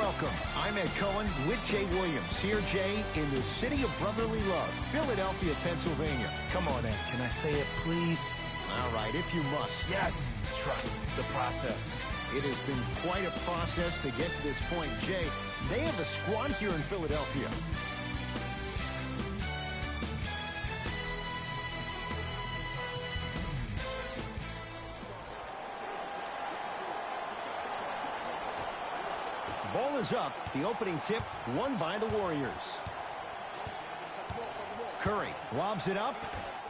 Welcome. I'm Ed Cohen with Jay Williams. Here, Jay, in the city of brotherly love, Philadelphia, Pennsylvania. Come on, Ed. Can I say it, please? All right, if you must. Yes. Trust the process. It has been quite a process to get to this point. Jay, they have a squad here in Philadelphia. Ball is up. The opening tip won by the Warriors. Curry lobs it up,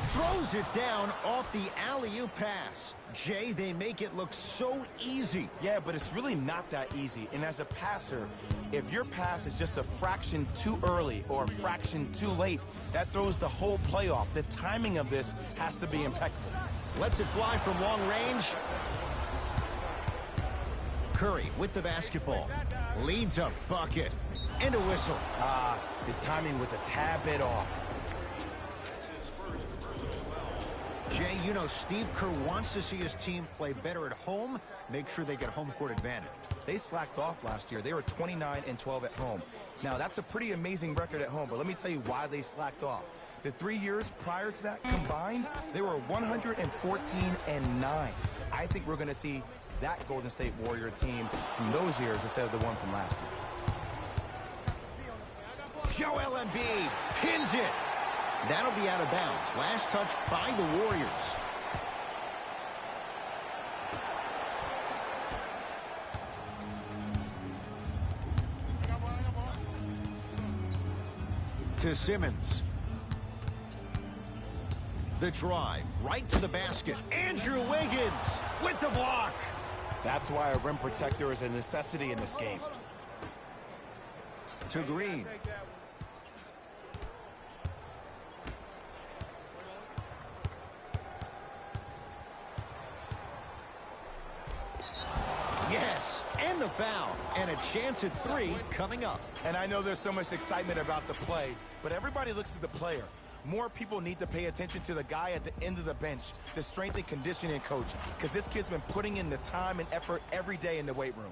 throws it down off the alley-oop pass. Jay, they make it look so easy. Yeah, but it's really not that easy. And as a passer, if your pass is just a fraction too early or a fraction too late, that throws the whole play off. The timing of this has to be impeccable. Lets it fly from long range. Curry with the basketball. Leads a bucket. And a whistle. His timing was a tad bit off. Jay, you know Steve Kerr wants to see his team play better at home, make sure they get home court advantage. They slacked off last year. They were 29-12 at home. Now, that's a pretty amazing record at home, but let me tell you why they slacked off. The 3 years prior to that combined, they were 114-9. I think we're going to see that Golden State Warrior team from those years instead of the one from last year. Joel Embiid pins it. That'll be out of bounds. Last touch by the Warriors. To Simmons. The drive right to the basket. Andrew Wiggins with the block. That's why a rim protector is a necessity in this game. To Green. Yes, and the foul, and a chance at three coming up. And I know there's so much excitement about the play, but everybody looks at the player. More people need to pay attention to the guy at the end of the bench, the strength and conditioning coach, because this kid's been putting in the time and effort every day in the weight room.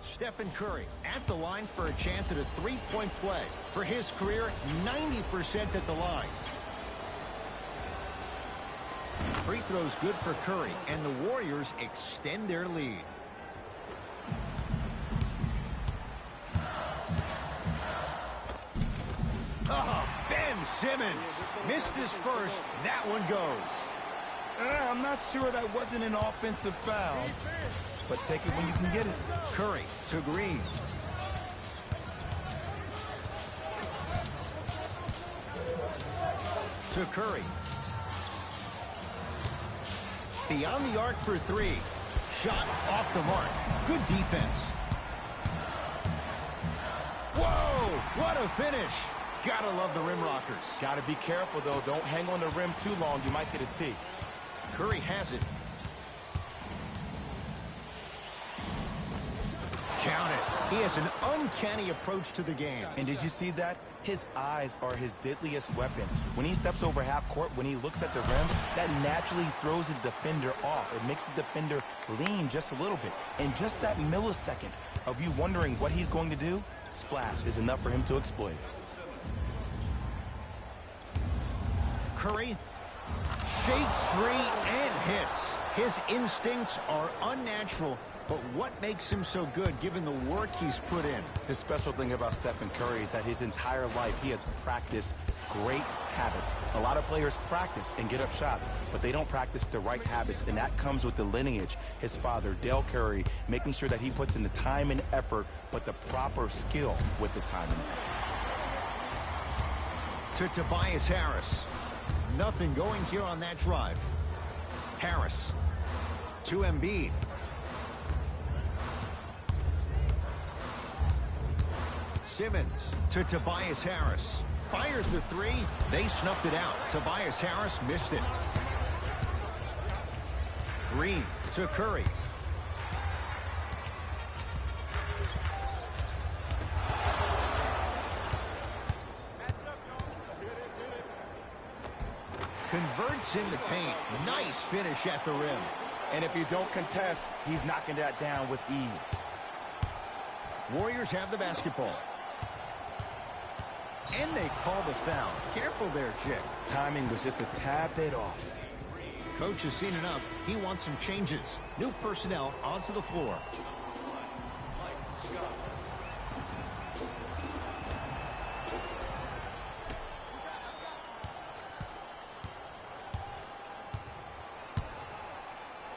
Stephen Curry at the line for a chance at a three-point play. For his career, 90% at the line. Free throws good for Curry, and the Warriors extend their lead. Oh, Ben Simmons missed his first. That one goes. I'm not sure that wasn't an offensive foul, but take it when you can get it. Curry to Green. To Curry. Beyond the arc for three. Shot off the mark. Good defense. Whoa! What a finish. Gotta love the rim rockers. Gotta be careful, though. Don't hang on the rim too long. You might get a tee. Curry has it. Count it. He has an uncanny approach to the game. And did you see that? His eyes are his deadliest weapon. When he steps over half court, when he looks at the rim, that naturally throws the defender off. It makes the defender lean just a little bit. And just that millisecond of you wondering what he's going to do, splash is enough for him to exploit it. Curry shakes free and hits. His instincts are unnatural, but what makes him so good given the work he's put in? The special thing about Stephen Curry is that his entire life he has practiced great habits. A lot of players practice and get up shots, but they don't practice the right habits, and that comes with the lineage. His father, Dale Curry, making sure that he puts in the time and effort, but the proper skill with the time and effort. To Tobias Harris. Nothing going here on that drive. Harris to Embiid. Simmons to Tobias Harris. Fires the three. They snuffed it out. Tobias Harris missed it. Green to Curry. Converts in the paint. Nice finish at the rim. And if you don't contest, he's knocking that down with ease. Warriors have the basketball. And they call the foul. Careful there, Jay. Timing was just a tad bit off. Coach has seen enough. He wants some changes. New personnel onto the floor.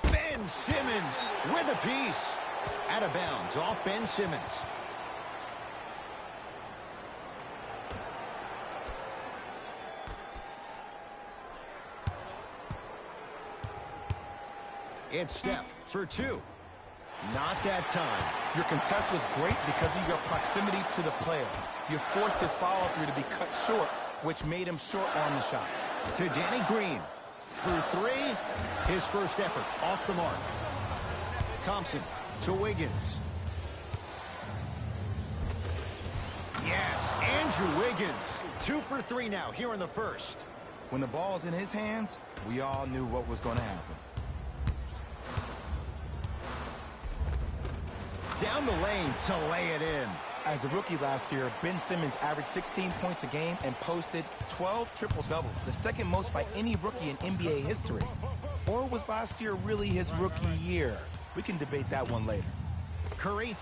Ben Simmons with a piece. Out of bounds off Ben Simmons. It's Steph for two. Not that time. Your contest was great because of your proximity to the player. You forced his follow-through to be cut short, which made him short on the shot. To Danny Green. For three. His first effort off the mark. Thompson to Wiggins. Yes, Andrew Wiggins. 2 for 3 now here in the first. When the ball's in his hands, we all knew what was going to happen. Down the lane to lay it in. As a rookie last year, Ben Simmons averaged 16 points a game and posted 12 triple-doubles, the second most by any rookie in NBA history. Or was last year really his rookie year? We can debate that one later. Curry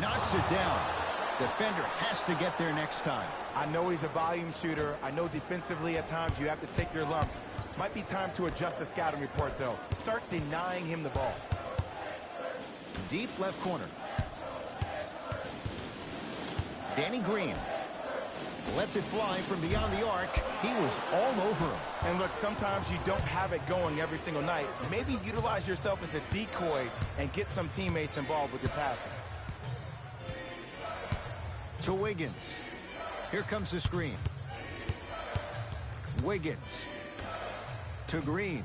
knocks it down. Defender has to get there next time. I know he's a volume shooter. I know defensively at times you have to take your lumps. Might be time to adjust the scouting report, though. Start denying him the ball. Deep left corner. Danny Green lets it fly from beyond the arc. He was all over him. And look, sometimes you don't have it going every single night. Maybe utilize yourself as a decoy and get some teammates involved with your passing. To Wiggins. Here comes the screen. Wiggins. To Green.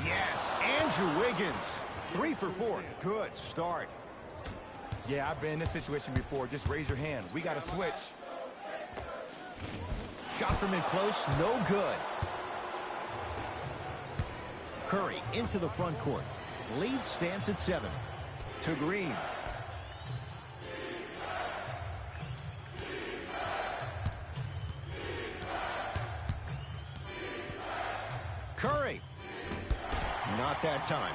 Yes, Andrew Wiggins. 3 for 4. Good start. Yeah, I've been in this situation before. Just raise your hand. We got to switch. Shot from in close. No good. Curry into the front court. Lead stands at 7. To Green. Curry. Not that time.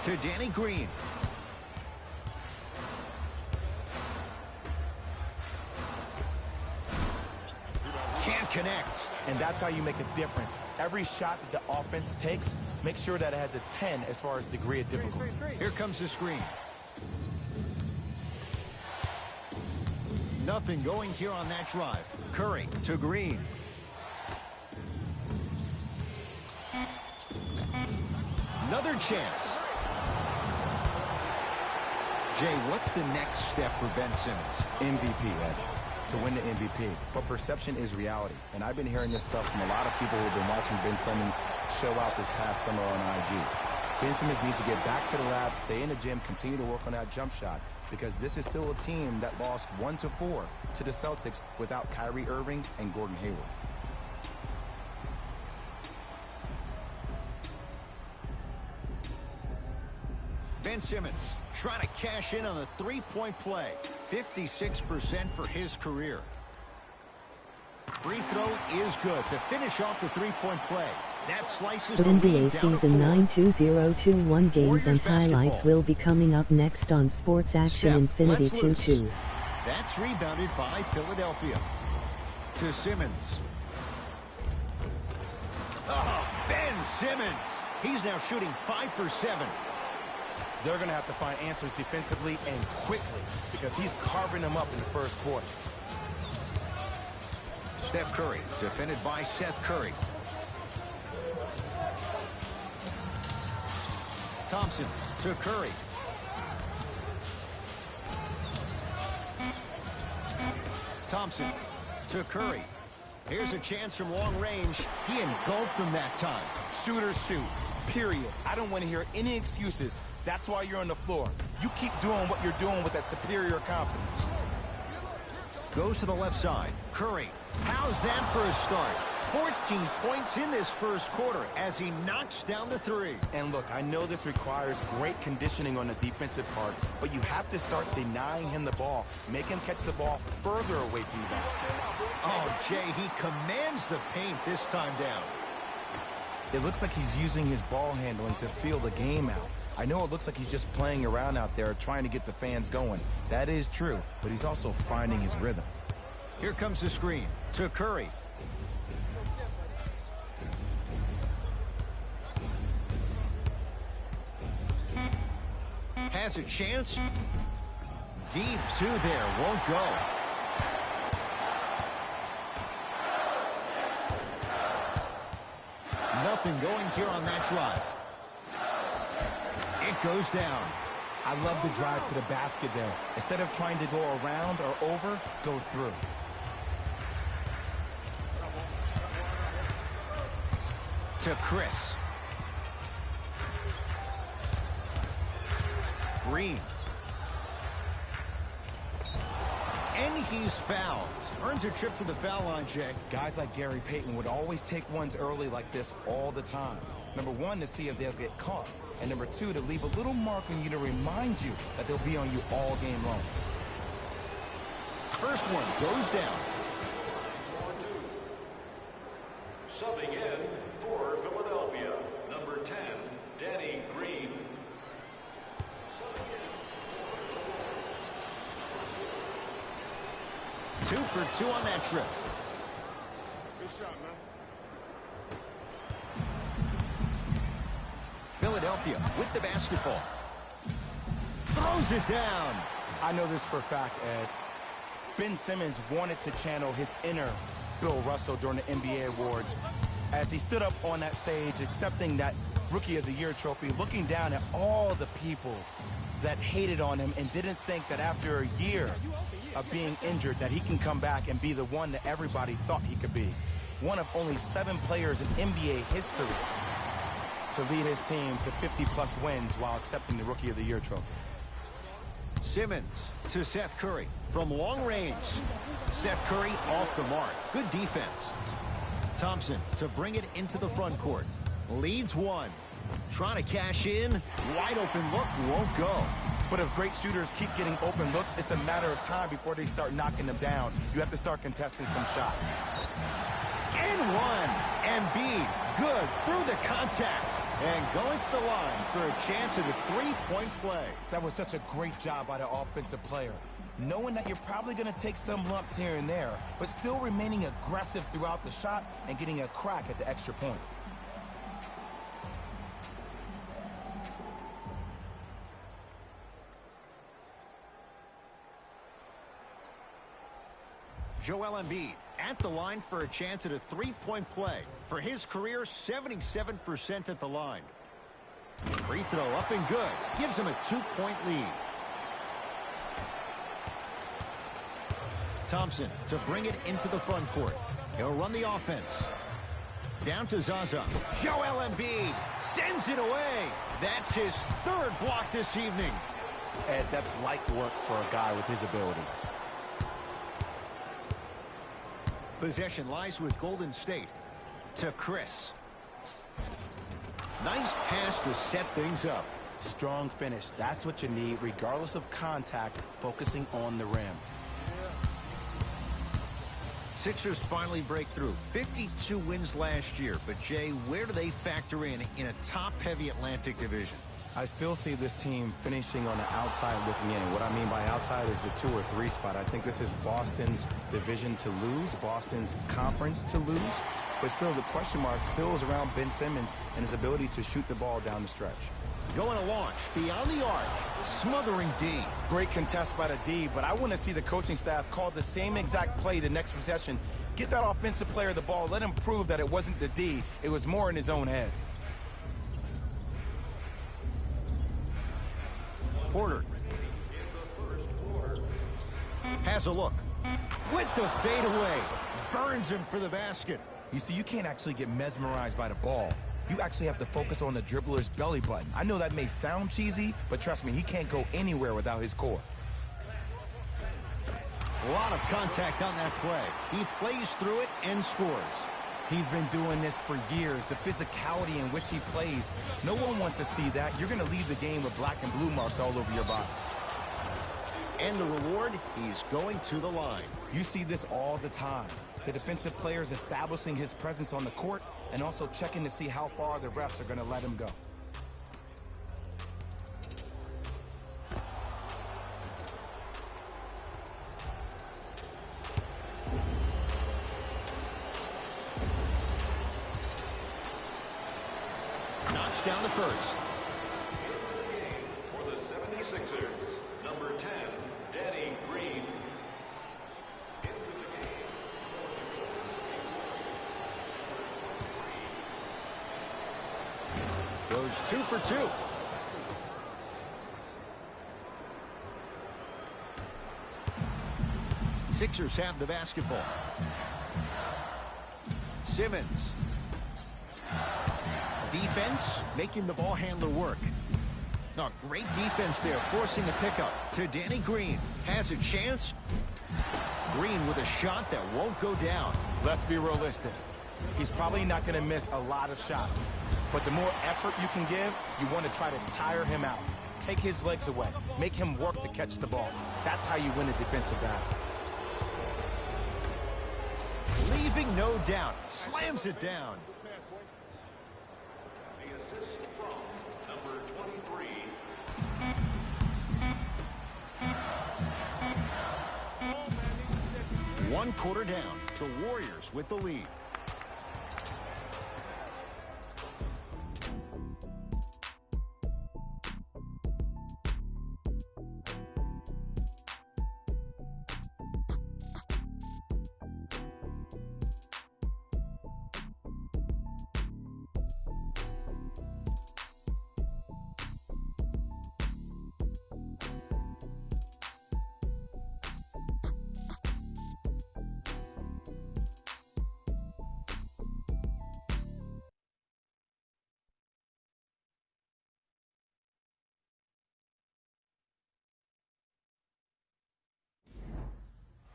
To Danny Green. Can't connect. And that's how you make a difference. Every shot that the offense takes, make sure that it has a 10 as far as degree of difficulty. Here comes the screen. Nothing going here on that drive. Curry to Green. Another chance. Jay, what's the next step for Ben Simmons? MVP, Ed. To win the MVP. But perception is reality. And I've been hearing this stuff from a lot of people who have been watching Ben Simmons show out this past summer on IG. Ben Simmons needs to get back to the lab, stay in the gym, continue to work on that jump shot, because this is still a team that lost 1-4 to the Celtics without Kyrie Irving and Gordon Hayward. Ben Simmons trying to cash in on the three-point play. 56% for his career. Free throw is good to finish off the three-point play. That slices the NBA lead down to Season 9 2021 games Warriors and highlights basketball. will be coming up next on Sports Action Steph Infinity lets loose. 2-2. That's rebounded by Philadelphia. To Simmons. Oh, Ben Simmons. He's now shooting 5 for 7. They're going to have to find answers defensively and quickly because he's carving them up in the first quarter. Steph Curry, defended by Seth Curry. Thompson to Curry. Thompson to Curry. Here's a chance from long range. He engulfed him that time. Shooters shoot. period. I don't want to hear any excuses. That's why you're on the floor. You keep doing what you're doing with that superior confidence. Goes to the left side. Curry. How's that for a start? 14 points in this first quarter as he knocks down the three. And look, I know this requires great conditioning on the defensive part, but you have to start denying him the ball. Make him catch the ball further away from the basket. Oh, Jay, he commands the paint this time down. It looks like he's using his ball handling to feel the game out. I know it looks like he's just playing around out there trying to get the fans going. That is true, but he's also finding his rhythm. Here comes the screen to Curry. Has a chance. Deep two there. Won't go. Nothing going here on that drive. It goes down. I love the drive to the basket there. Instead of trying to go around or over, go through. To Chris. Green. And he's fouled. Earns a trip to the foul line, Jay. Guys like Gary Payton would always take ones early like this all the time. Number one, to see if they'll get caught. And number two, to leave a little mark on you to remind you that they'll be on you all game long. First one goes down. Subbing in for Philadelphia, number 10, Danny Green. Two for two on that trip. Good shot, man. Philadelphia with the basketball. Throws it down. I know this for a fact, Ed. Ben Simmons wanted to channel his inner Bill Russell during the NBA Awards as he stood up on that stage accepting that Rookie of the Year trophy, looking down at all the people that hated on him and didn't think that after a year of being injured that he can come back and be the one that everybody thought he could be. One of only 7 players in NBA history to lead his team to 50-plus wins while accepting the Rookie of the Year trophy. Simmons to Seth Curry from long range. Seth Curry off the mark. Good defense. Thompson to bring it into the front court. Leads one. Trying to cash in. Wide open look. Won't go. But if great shooters keep getting open looks, it's a matter of time before they start knocking them down. You have to start contesting some shots. And one. Embiid. Good through the contact. And going to the line for a chance at a three-point play. That was such a great job by the offensive player. Knowing that you're probably going to take some lumps here and there, but still remaining aggressive throughout the shot and getting a crack at the extra point. Joel Embiid at the line for a chance at a three-point play. For his career, 77% at the line. Free throw up and good. Gives him a 2-point lead. Thompson to bring it into the front court. He'll run the offense. Down to Zaza. Joel Embiid sends it away. That's his third block this evening. Ed, that's light work for a guy with his ability. Possession lies with Golden State. To Chris. Nice pass to set things up. Strong finish. That's what you need, regardless of contact, focusing on the rim. Sixers finally break through. 52 wins last year. But, Jay, where do they factor in a top-heavy Atlantic division? I still see this team finishing on the outside looking in. What I mean by outside is the 2 or 3 spot. I think this is Boston's division to lose, Boston's conference to lose. But still, the question mark still is around Ben Simmons and his ability to shoot the ball down the stretch. Going to launch beyond the arc. Smothering D. Great contest by the D, but I want to see the coaching staff call the same exact play the next possession. Get that offensive player the ball. Let him prove that it wasn't the D. It was more in his own head. Porter has a look with the fadeaway. Burns him for the basket. You see, you can't actually get mesmerized by the ball. You actually have to focus on the dribbler's belly button. I know that may sound cheesy, but trust me, he can't go anywhere without his core. A lot of contact on that play. He plays through it and scores. He's been doing this for years. The physicality in which he plays, no one wants to see that. You're going to leave the game with black and blue marks all over your body. And the reward, he's going to the line. You see this all the time. The defensive players establishing his presence on the court and also checking to see how far the refs are going to let him go. Knocks down the first. For the 76ers, number 10, Danny Green. Goes 2 for 2. Sixers have the basketball. Simmons. Defense, making the ball handler work. No, great defense there, forcing the pickup to Danny Green. Has a chance. Green with a shot that won't go down. Let's be realistic. He's probably not going to miss a lot of shots. But the more effort you can give, you want to try to tire him out. Take his legs away. Make him work to catch the ball. That's how you win a defensive battle. Leaving no doubt. Slams it down. The assist from number 23. One quarter down. The Warriors with the lead.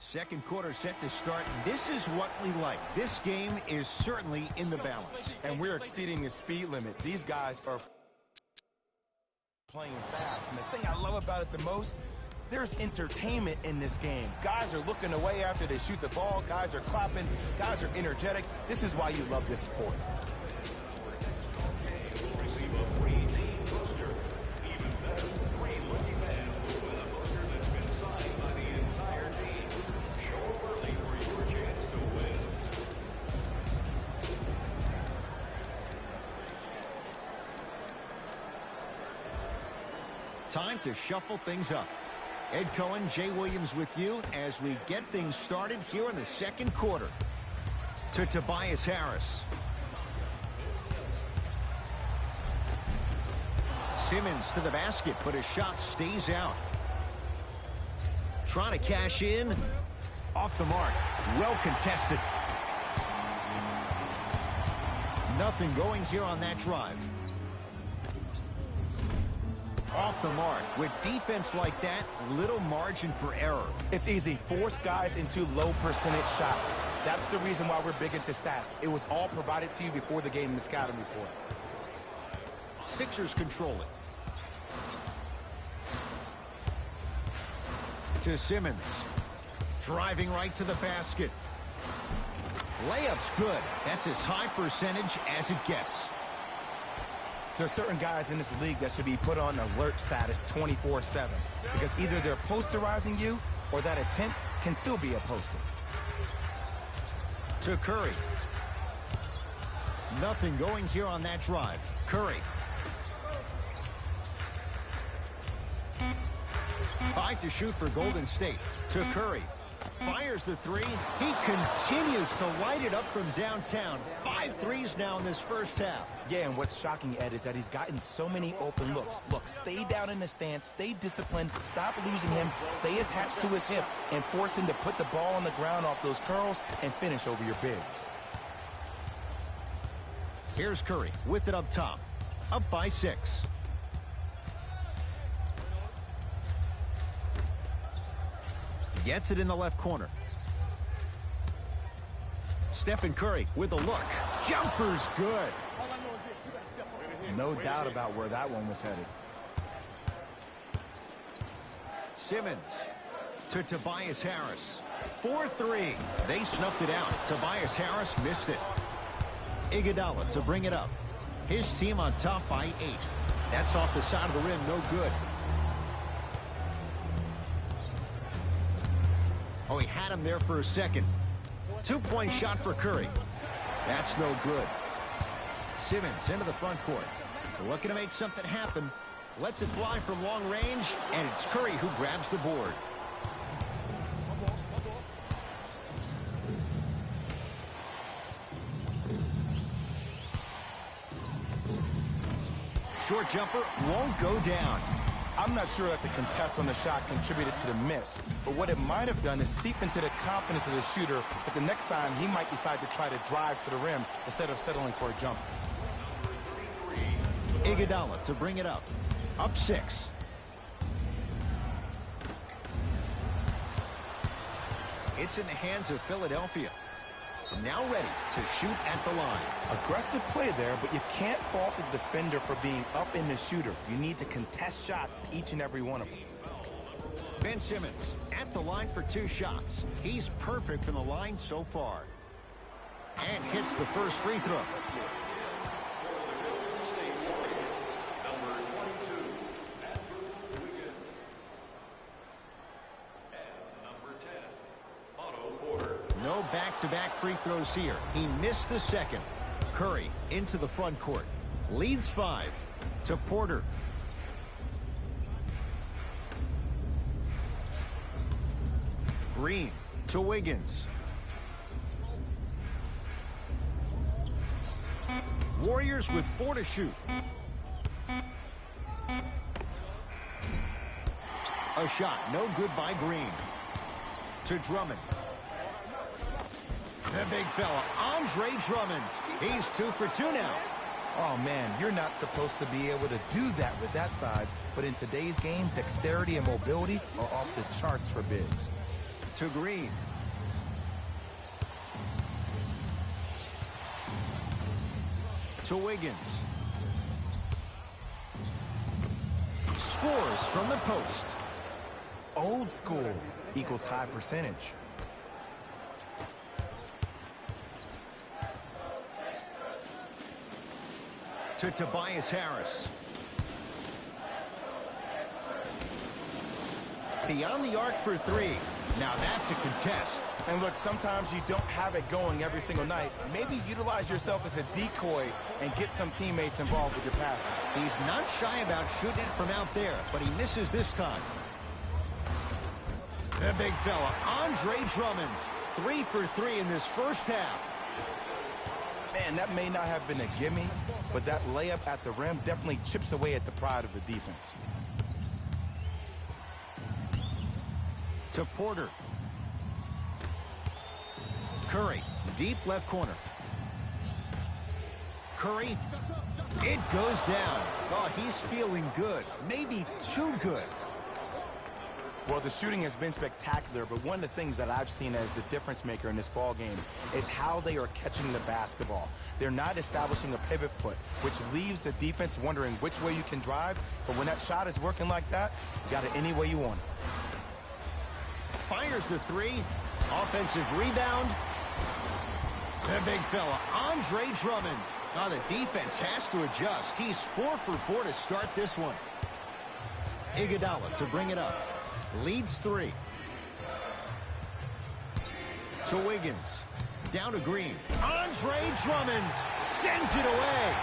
Second quarter set to start. This is what we like. This game is certainly in the balance. And we're exceeding the speed limit. These guys are playing fast. And the thing I love about it the most, there's entertainment in this game. Guys are looking away after they shoot the ball. Guys are clapping. Guys are energetic. This is why you love this sport. Receive a free team poster. Even better, 3 lucky fans will win a poster that's been signed by the entire team. Show up early for your chance to win. Time to shuffle things up. Ed Cohen, Jay Williams with you as we get things started here in the second quarter. To Tobias Harris. Simmons to the basket, but his shot stays out. Trying to cash in. Off the mark. Well contested. Nothing going here on that drive. Off the mark. With defense like that, little margin for error. It's easy. Force guys into low percentage shots. That's the reason why we're big into stats. It was all provided to you before the game in the scouting report. Sixers control it. To Simmons. Driving right to the basket. Layup's good. That's as high percentage as it gets. There's certain guys in this league that should be put on alert status 24/7 because either they're posterizing you or that attempt can still be a poster. To Curry. Nothing going here on that drive. Curry. 5 to shoot for Golden State. To Curry. Fires the three. He continues to light it up from downtown. 5 threes now in this first half. Yeah, and what's shocking, Ed, is that he's gotten so many open looks. Look, stay down in the stance, stay disciplined, stop losing him, stay attached to his hip, and force him to put the ball on the ground off those curls and finish over your bigs. Here's Curry with it up top. Up by 6. Gets it in the left corner. Stephen Curry with a look. Jumper's good. No doubt about where that one was headed. Simmons to Tobias Harris. 4-3. They snuffed it out. Tobias Harris missed it. Iguodala to bring it up. His team on top by 8. That's off the side of the rim. No good. Oh, he had him there for a second. 2-point shot for Curry. That's no good. Simmons into the front court. Looking to make something happen. Lets it fly from long range, and it's Curry who grabs the board. Short jumper won't go down. I'm not sure that the contest on the shot contributed to the miss, but what it might have done is seep into the confidence of the shooter that the next time he might decide to try to drive to the rim instead of settling for a jump. Iguodala to bring it up. Up 6. It's in the hands of Philadelphia. Now ready to shoot at the line. Aggressive play there, but you can't fault the defender for being up in the shooter. You need to contest shots, each and every one of them. Ben Simmons at the line for 2 shots. He's perfect from the line so far. And hits the first free throw. No back-to-back free throws here. He missed the second. Curry into the front court. Leads 5 to Porter. Green to Wiggins. Warriors with 4 to shoot. A shot, no good by Green. To Drummond. The big fella, Andre Drummond. He's 2 for 2 now. Oh, man, you're not supposed to be able to do that with that size, but in today's game, dexterity and mobility are off the charts for bigs. To Green. To Wiggins. Scores from the post. Old school equals high percentage. To Tobias Harris. Beyond the arc for 3. Now that's a contest. And look, sometimes you don't have it going every single night. Maybe utilize yourself as a decoy and get some teammates involved with your passing. He's not shy about shooting it from out there, but he misses this time. The big fella, Andre Drummond. 3 for 3 in this first half. Man, that may not have been a gimme, but that layup at the rim definitely chips away at the pride of the defense. To Porter. Curry, deep left corner. Curry, it goes down. Oh, he's feeling good. Maybe too good. Well, the shooting has been spectacular, but one of the things that I've seen as the difference maker in this ball game is how they are catching the basketball. They're not establishing a pivot foot, which leaves the defense wondering which way you can drive. But when that shot is working like that, you got it any way you want it. Fires the 3. Offensive rebound. The big fella, Andre Drummond. Oh, the defense has to adjust. He's 4 for 4 to start this one. Iguodala to bring it up. Leads 3. To Wiggins. Down to Green. Andre Drummond sends it away.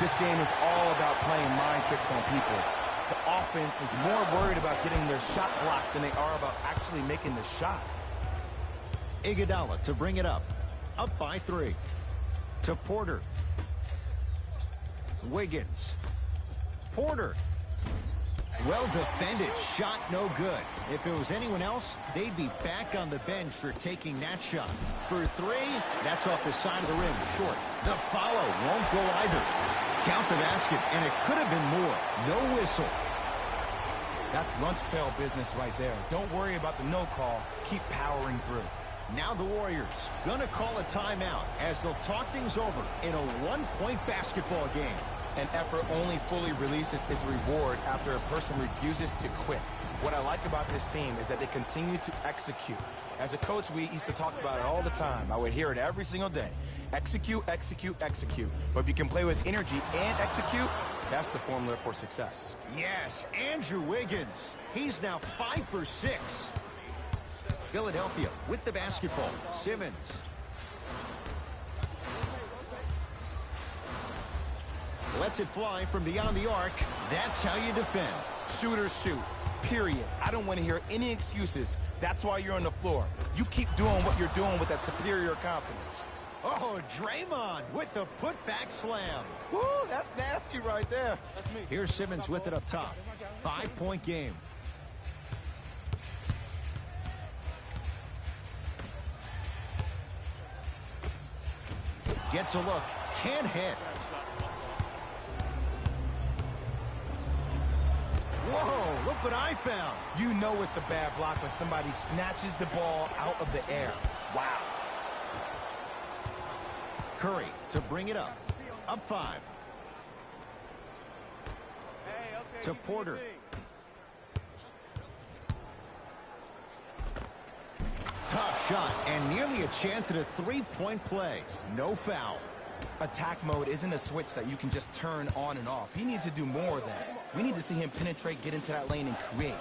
This game is all about playing mind tricks on people. The offense is more worried about getting their shot blocked than they are about actually making the shot. Iguodala to bring it up. Up by 3. To Porter. Wiggins. Porter. Well defended. Shot no good. If it was anyone else, they'd be back on the bench for taking that shot. For three, that's off the side of the rim, short. The follow won't go either. Count the basket, and it could have been more. No whistle. That's lunch pail business right there. Don't worry about the no call. Keep powering through. Now the Warriors gonna call a timeout as they'll talk things over in a one-point basketball game. An effort only fully releases its reward after a person refuses to quit. What I like about this team is that they continue to execute. As a coach, we used to talk about it all the time. I would hear it every single day. Execute, execute, execute. But if you can play with energy and execute, that's the formula for success. Yes, Andrew Wiggins. He's now 5 for 6. Philadelphia with the basketball. Simmons. Lets it fly from beyond the arc. That's how you defend. Shooters shoot. Period. I don't want to hear any excuses. That's why you're on the floor. You keep doing what you're doing with that superior confidence. Oh, Draymond with the putback slam. Woo, that's nasty right there. Here's Simmons with it up top. 5-point game. Gets a look. Can't hit. Whoa, look what I found. You know it's a bad block when somebody snatches the ball out of the air. Wow. Curry to bring it up. Up 5. To Porter. Tough shot and nearly a chance at a three-point play. No foul. Attack mode isn't a switch that you can just turn on and off. He needs to do more of that. We need to see him penetrate, get into that lane, and create.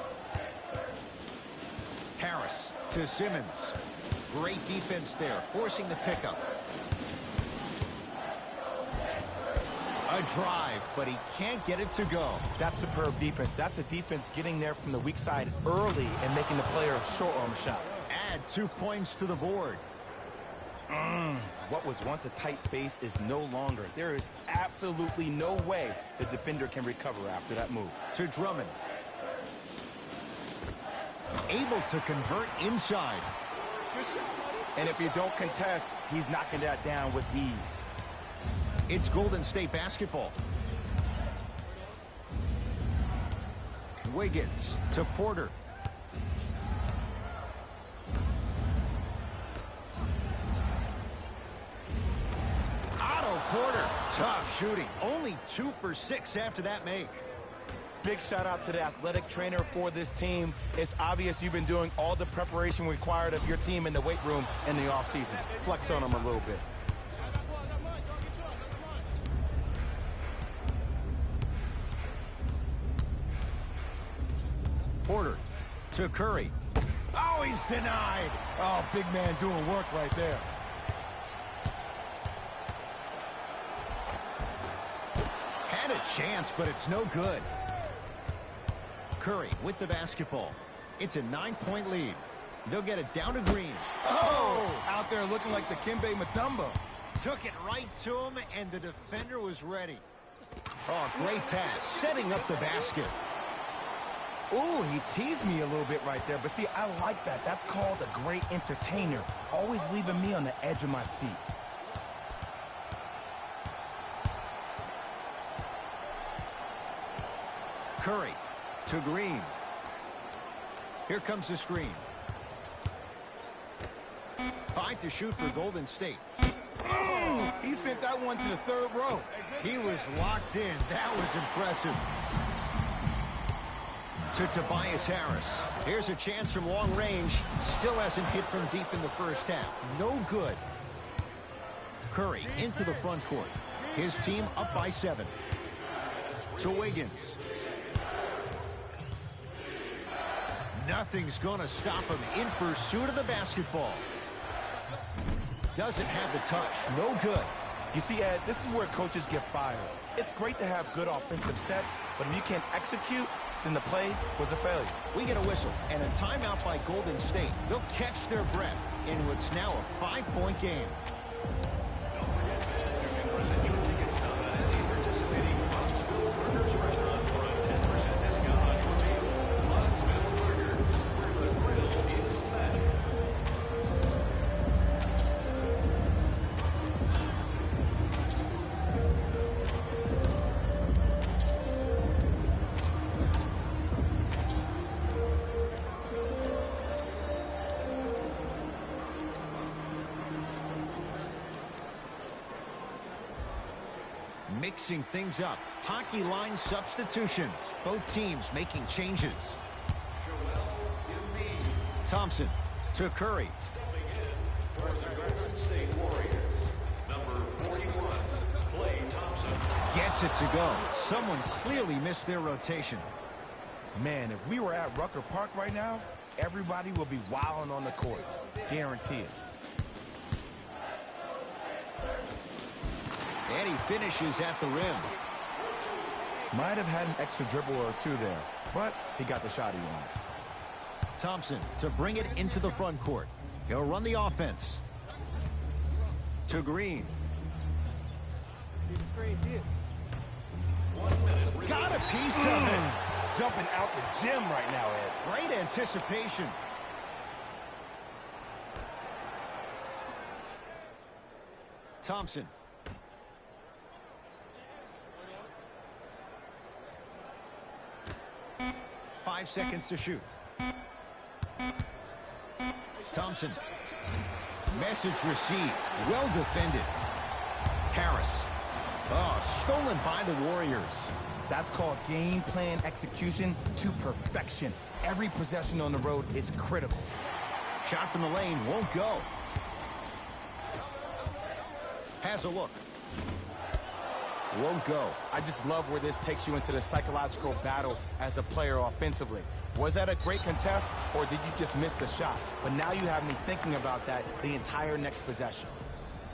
Harris to Simmons. Great defense there, forcing the pickup. A drive, but he can't get it to go. That's superb defense. That's a defense getting there from the weak side early and making the player a short arm shot. Add 2 points to the board. What was once a tight space is no longer. There is absolutely no way the defender can recover after that move. To Drummond. Able to convert inside. And if you don't contest, he's knocking that down with ease. It's Golden State basketball. Wiggins to Porter. Otto Porter. Tough shooting. Only 2 for 6 after that make. Big shout out to the athletic trainer for this team. It's obvious you've been doing all the preparation required of your team in the weight room in the offseason. Flex on them a little bit. Porter to Curry. Oh, he's denied. Oh, big man doing work right there. Had a chance, but it's no good. Curry with the basketball. It's a 9-point lead. They'll get it down to Green. Oh, out there looking like the Kimbe Mutombo. Took it right to him, and the defender was ready. Oh, great pass, setting up the basket. Ooh, he teased me a little bit right there. But see, I like that. That's called a great entertainer. Always leaving me on the edge of my seat. Curry to Green. Here comes the screen. 5 to shoot for Golden State. Oh, he sent that one to the third row. He was locked in. That was impressive. To Tobias Harris. Here's a chance from long range. Still hasn't hit from deep in the first half. No good. Curry into the front court. His team up by 7. To Wiggins. Nothing's going to stop him in pursuit of the basketball. Doesn't have the touch. No good. You see, Ed, this is where coaches get fired. It's great to have good offensive sets, but if you can't execute, then the play was a failure. We get a whistle and a timeout by Golden State. They'll catch their breath in what's now a 5-point game. Don't forget, fans, you can present your tickets now at any participating Foxville Burgers restaurant for a 10% discount on your mixing things up. Hockey line substitutions. Both teams making changes. Thompson to Curry. Stepping in for the Golden State Warriors, number 41, Klay Thompson. Gets it to go. Someone clearly missed their rotation. Man, if we were at Rucker Park right now, everybody will be wilding on the court. Guarantee it. And he finishes at the rim. Might have had an extra dribble or two there, but he got the shot he wanted. Thompson to bring it into the front court. He'll run the offense. To Green. Got a piece of it. Jumping out the gym right now, Ed. Great anticipation. Thompson. Five seconds to shoot. Thompson. Message received. Well defended. Harris. Oh, stolen by the Warriors. That's called game plan execution to perfection. Every possession on the road is critical. Shot from the lane won't go. Has a look. Won't go. I just love where this takes you into the psychological battle as a player offensively. Was that a great contest, or did you just miss the shot? But now you have me thinking about that the entire next possession.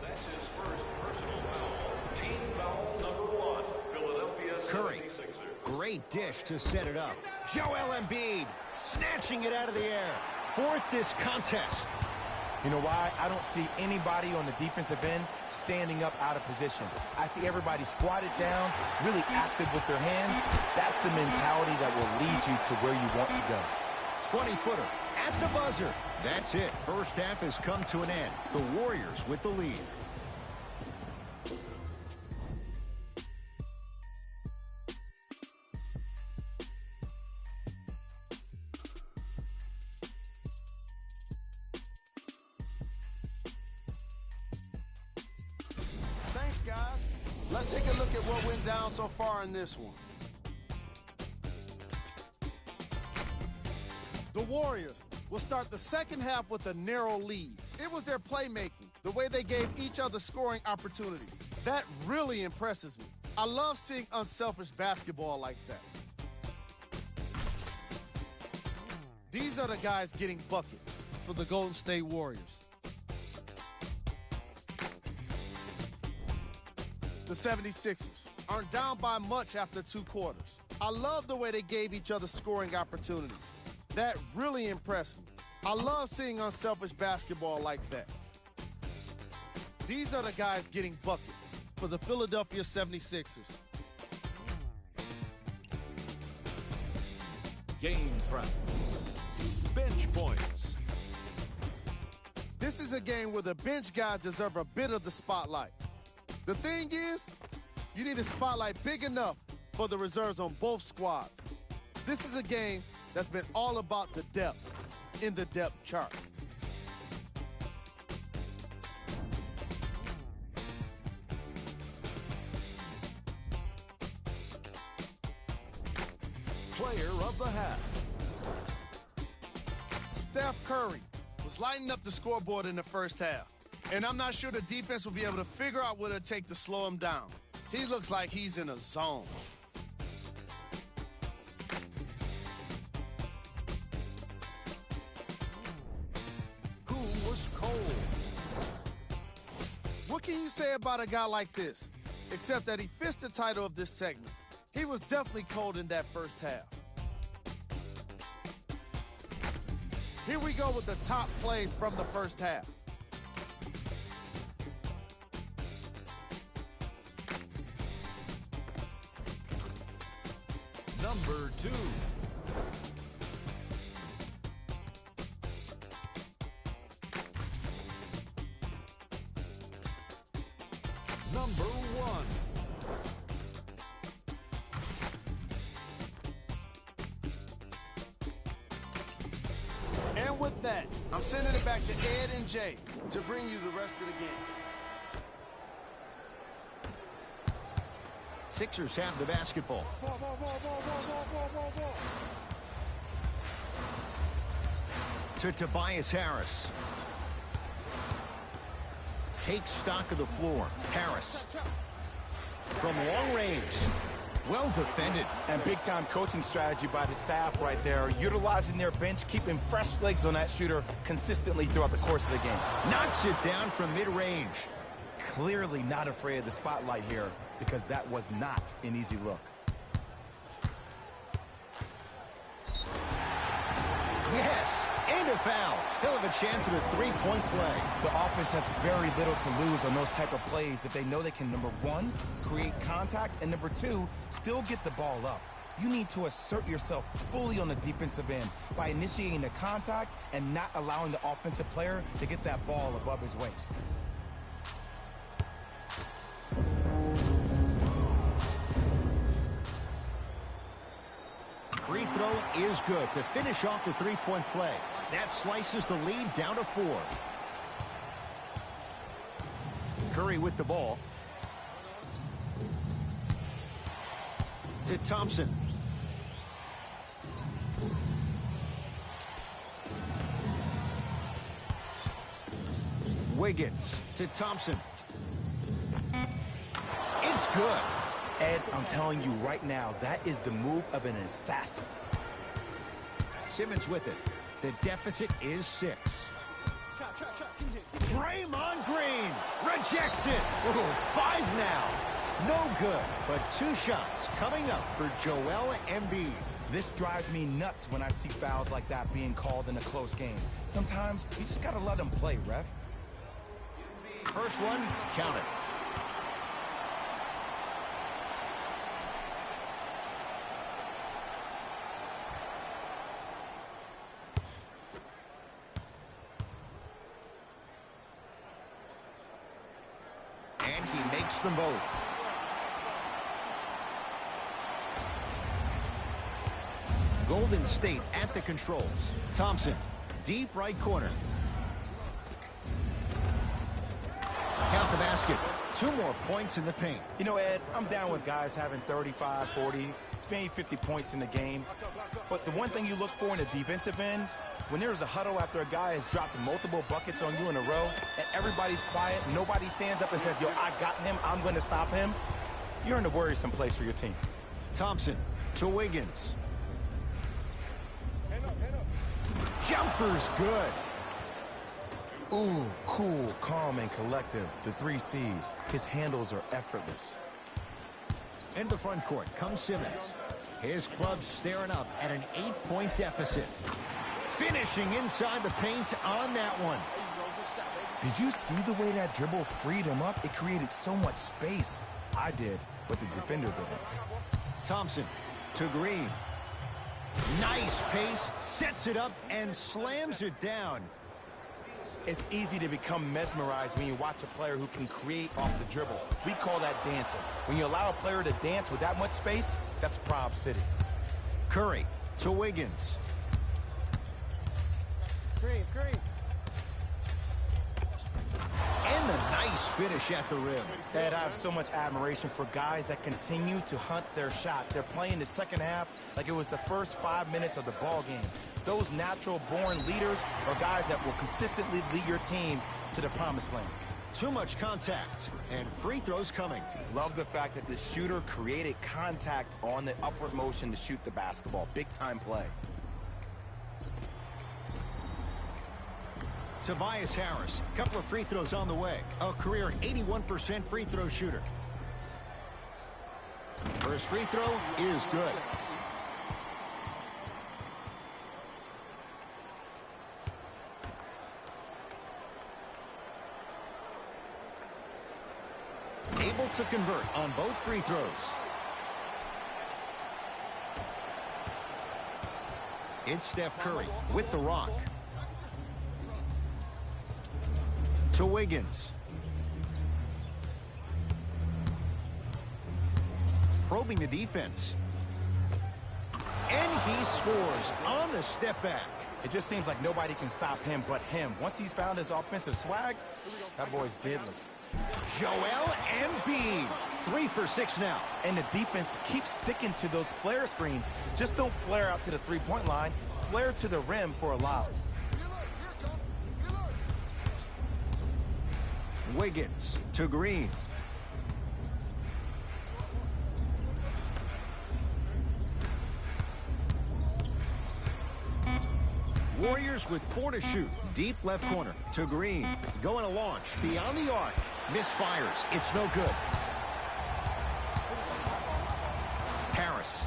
That's his first personal foul. Team foul number 1, Philadelphia Curry. 76ers. Great dish to set it up. Joel Embiid snatching it out of the air. Fourth this contest. You know why? I don't see anybody on the defensive end standing up out of position. I see everybody squatted down, really active with their hands. That's the mentality that will lead you to where you want to go. 20-footer at the buzzer. That's it. First half has come to an end. The Warriors with the lead. Thanks, guys. Let's take a look at what went down so far in this one. The Warriors will start the second half with a narrow lead. It was their playmaking, the way they gave each other scoring opportunities. That really impresses me. I love seeing unselfish basketball like that. These are the guys getting buckets for the Golden State Warriors. The 76ers aren't down by much after 2 quarters. I love the way they gave each other scoring opportunities. That really impressed me. I love seeing unselfish basketball like that. These are the guys getting buckets for the Philadelphia 76ers. Game travel. Bench points. This is a game where the bench guys deserve a bit of the spotlight. The thing is, you need a spotlight big enough for the reserves on both squads. This is a game that's been all about the depth in the depth chart. Player of the half. Steph Curry was lighting up the scoreboard in the first half. And I'm not sure the defense will be able to figure out what it'll take to slow him down. He looks like he's in a zone. Who was cold? What can you say about a guy like this? Except that he fits the title of this segment. He was definitely cold in that first half. Here we go with the top plays from the first half. Number 2. Number 1. And with that, I'm sending it back to Ed and Jay to bring you the rest of the game. Sixers have the basketball. To Tobias Harris. Takes stock of the floor. Harris. From long range. Well defended. And big-time coaching strategy by the staff right there, utilizing their bench, keeping fresh legs on that shooter consistently throughout the course of the game. Knocks it down from mid-range. Clearly not afraid of the spotlight here because that was not an easy look. Yes, and a foul. He'll have a chance at a three-point play. The offense has very little to lose on those type of plays if they know they can, number one, create contact, and number two, still get the ball up. You need to assert yourself fully on the defensive end by initiating the contact and not allowing the offensive player to get that ball above his waist. Free throw is good to finish off the three-point play. That slices the lead down to 4. Curry with the ball. To Thompson. Wiggins to Thompson. It's good. Ed, I'm telling you right now, that is the move of an assassin. Simmons with it. The deficit is 6. Draymond Green rejects it. Ooh, 5 now. No good, but 2 shots coming up for Joel Embiid. This drives me nuts when I see fouls like that being called in a close game. Sometimes you just gotta let them play, ref. First one, count it. And he makes them both. Golden State at the controls. Thompson, deep right corner. Count the basket. 2 more points in the paint. You know, Ed, I'm down with guys having 35, 40, maybe 50 points in the game. But the one thing you look for in the defensive end, when there's a huddle after a guy has dropped multiple buckets on you in a row, and everybody's quiet, nobody stands up and says, yo, I got him, I'm going to stop him, you're in a worrisome place for your team. Thompson to Wiggins. Jumper's good. Ooh, cool, calm, and collective. The 3 C's. His handles are effortless. In the front court comes Simmons. His club staring up at an 8-point deficit. Finishing inside the paint on that one. Did you see the way that dribble freed him up? It created so much space. I did, but the defender didn't. Thompson to Green. Nice pace, sets it up, and slams it down. It's easy to become mesmerized when you watch a player who can create off the dribble. We call that dancing. When you allow a player to dance with that much space, that's Prob City. Curry to Wiggins. Green. And a nice finish at the rim. Ed, I have so much admiration for guys that continue to hunt their shot. They're playing the second half like it was the first 5 minutes of the ball game. Those natural-born leaders are guys that will consistently lead your team to the promised land. Too much contact, and free throws coming. Love the fact that the shooter created contact on the upward motion to shoot the basketball. Big-time play. Tobias Harris, couple of free throws on the way. A career 81% free throw shooter. First free throw is good. Able to convert on both free throws. It's Steph Curry with the rock. To Wiggins. Probing the defense. And he scores on the step back. It just seems like nobody can stop him but him. Once he's found his offensive swag, that boy's deadly. Joel Embiid 3 for 6 now. And the defense keeps sticking to those flare screens. Just don't flare out to the three-point line. Flare to the rim for a lob. Wiggins to Green. Warriors with 4 to shoot. Deep left corner to Green. Going to launch. Beyond the arc. Misfires. It's no good. Harris.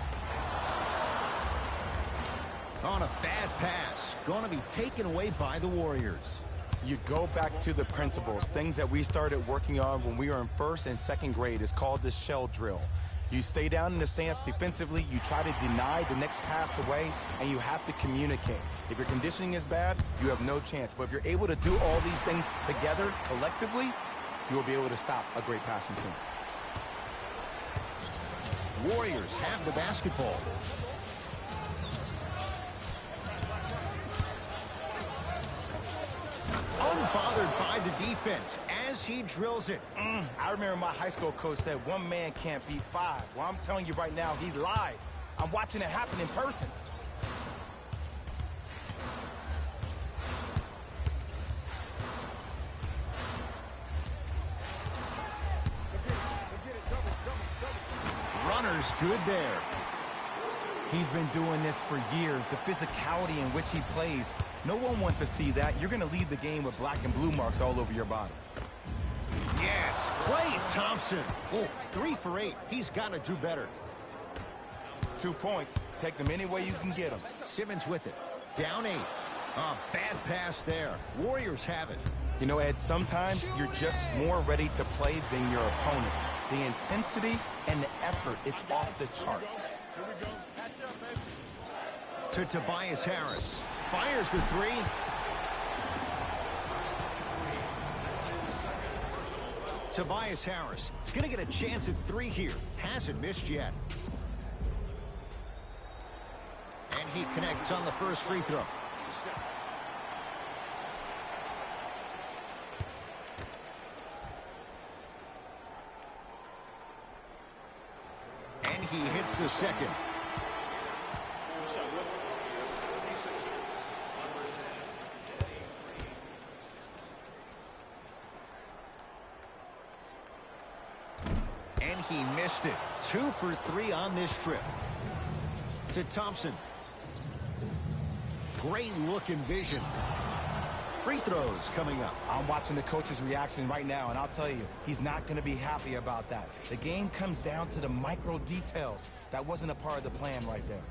On a bad pass. Going to be taken away by the Warriors. You go back to the principles, things that we started working on when we were in first and second grade. It's called the shell drill. You stay down in the stance defensively, you try to deny the next pass away, and you have to communicate. If your conditioning is bad, you have no chance. But if you're able to do all these things together, collectively, you will be able to stop a great passing team. Warriors have the basketball. Unbothered by the defense as he drills it. I remember my high school coach said one man can't beat 5. Well, I'm telling you right now, he lied. I'm watching it happen in person. Runner's good there. He's been doing this for years, the physicality in which he plays. No one wants to see that. You're going to leave the game with black and blue marks all over your body. Yes, Klay Thompson. Oh, 3 for 8. He's got to do better. 2 points. Take them any way you can get them. Simmons with it. Down 8. A bad pass there. Warriors have it. You know, Ed, sometimes you're just more ready to play than your opponent. The intensity and the effort is off the charts. To Tobias Harris. Fires the 3. Tobias Harris is going to get a chance at 3 here. Hasn't missed yet. And he connects on the first free throw. And he hits the second. And he missed it. 2 for 3 on this trip. To Thompson. Great look and vision. Free throws coming up. I'm watching the coach's reaction right now, and I'll tell you, he's not going to be happy about that. The game comes down to the micro details. That wasn't a part of the plan right there.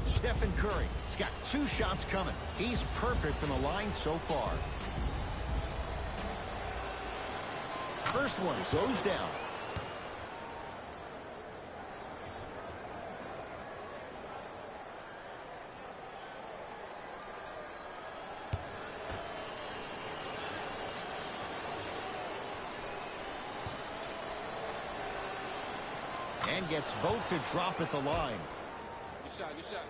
Stephen Curry has got 2 shots coming. He's perfect from the line so far. First one goes down. And gets both to drop at the line. Good shot, good shot.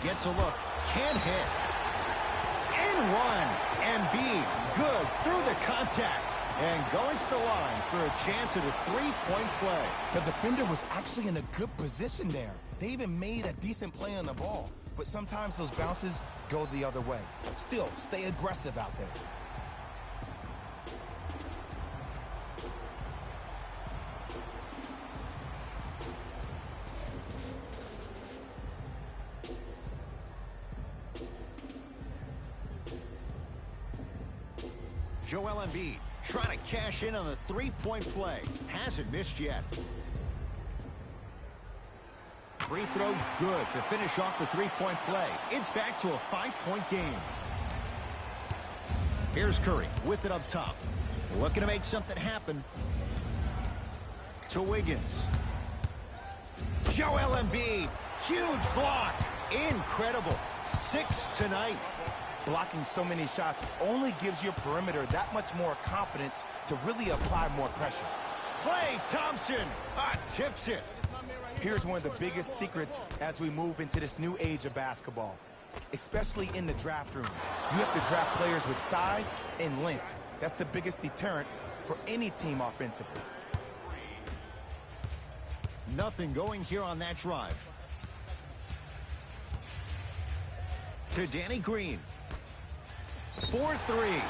Gets a look. Can't hit. And one. Embiid. Good through the contact. And going to the line for a chance at a 3-point play. The defender was actually in a good position there. They even made a decent play on the ball. But sometimes those bounces go the other way. Still, stay aggressive out there. Joel Embiid trying to cash in on the 3-point play. Hasn't missed yet. Free throw good to finish off the 3-point play. It's back to a 5-point game. Here's Curry with it up top. Looking to make something happen. To Wiggins. Joel Embiid. Huge block. Incredible. 6 tonight. Blocking so many shots only gives your perimeter that much more confidence to really apply more pressure. Klay Thompson tips it. Here's one of the biggest secrets as we move into this new age of basketball, especially in the draft room. You have to draft players with size and length. That's the biggest deterrent for any team offensively. Nothing going here on that drive. To Danny Green. 4-3.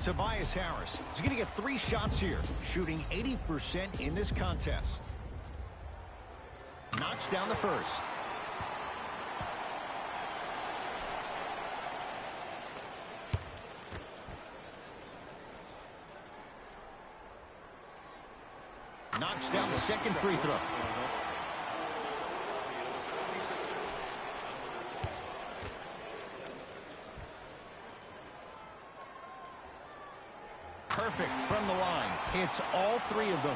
Tobias Harris is going to get 3 shots here, shooting 80% in this contest. Knocks down the first. Knocks down the second free throw. Perfect from the line. Hits all 3 of them.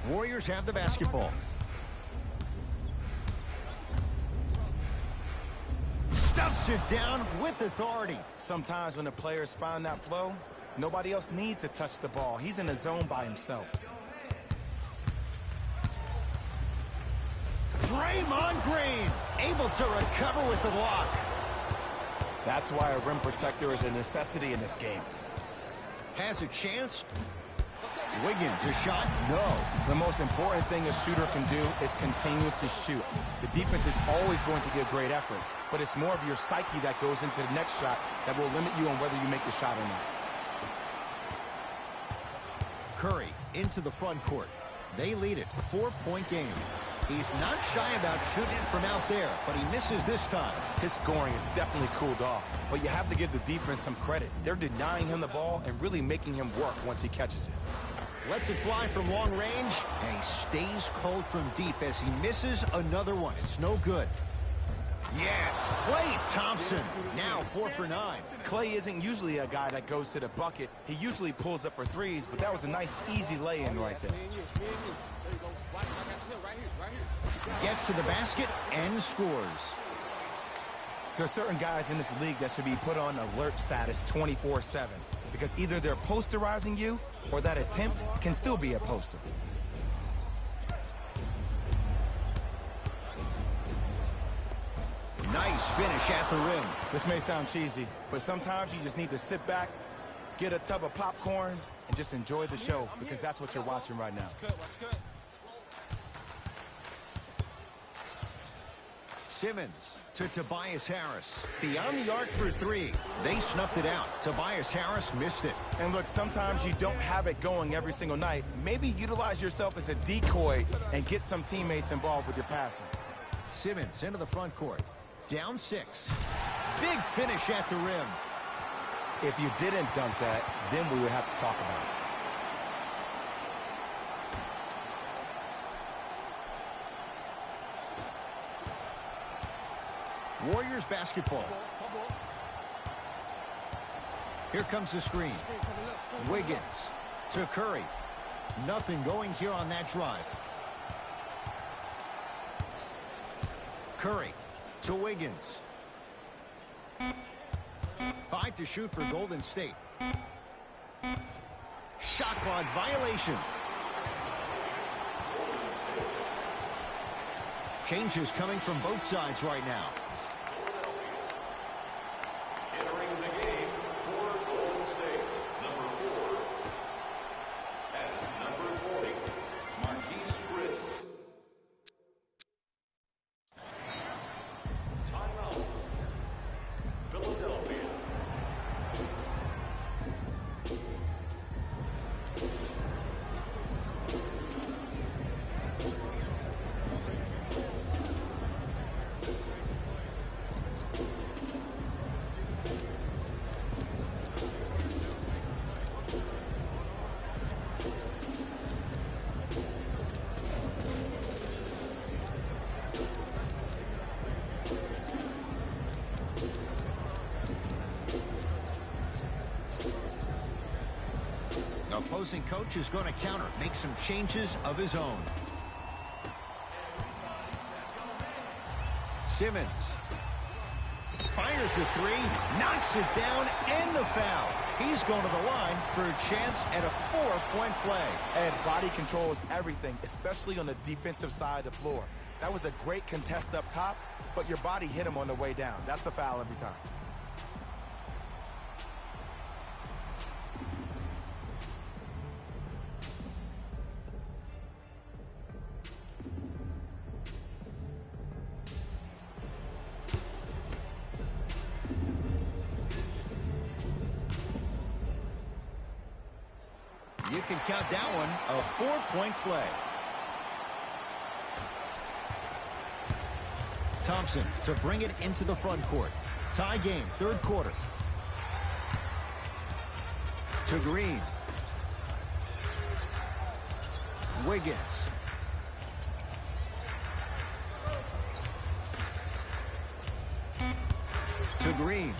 Warriors have the basketball. Stuffs it down with authority. Sometimes when the players find that flow, nobody else needs to touch the ball. He's in the zone by himself. Draymond Green able to recover with the block. That's why a rim protector is a necessity in this game. Has a chance. Wiggins, a shot? No. The most important thing a shooter can do is continue to shoot. The defense is always going to give great effort, but it's more of your psyche that goes into the next shot that will limit you on whether you make the shot or not. Curry into the front court. They lead it. 4-point game. He's not shy about shooting it from out there, but he misses this time. His scoring is definitely cooled off, but you have to give the defense some credit. They're denying him the ball and really making him work once he catches it. Lets it fly from long range, and he stays cold from deep as he misses another one. It's no good. Yes, Klay Thompson, now 4 for 9. Klay isn't usually a guy that goes to the bucket. He usually pulls up for threes, but that was a nice, easy lay-in right there. Gets to the basket and scores. There are certain guys in this league that should be put on alert status 24/7 because either they're posterizing you or that attempt can still be a poster. Nice finish at the rim. This may sound cheesy, but sometimes you just need to sit back, get a tub of popcorn, and just enjoy the show because that's what you're watching right now. Simmons to Tobias Harris. Beyond the arc for 3. They snuffed it out. Tobias Harris missed it. And look, sometimes you don't have it going every single night. Maybe utilize yourself as a decoy and get some teammates involved with your passing. Simmons into the front court. Down 6. Big finish at the rim. If you didn't dunk that, then we would have to talk about it. Warriors basketball. Here comes the screen. Wiggins to Curry. Nothing going here on that drive. Curry to Wiggins. 5 to shoot for Golden State. Shot clock violation. Changes coming from both sides right now. Entering the game for Golden State, number 4. And number 40, Marquise Chris. Timeout. Philadelphia. opposing coach is going to counter, make some changes of his own. Simmons fires the three, knocks it down, and the foul. He's going to the line for a chance at a 4-point play. And body control is everything, especially on the defensive side of the floor. That was a great contest up top, but your body hit him on the way down. That's a foul every time. You can count that one a 4-point play. Thompson to bring it into the front court. Tie game, third quarter. To Green. Wiggins. To Green.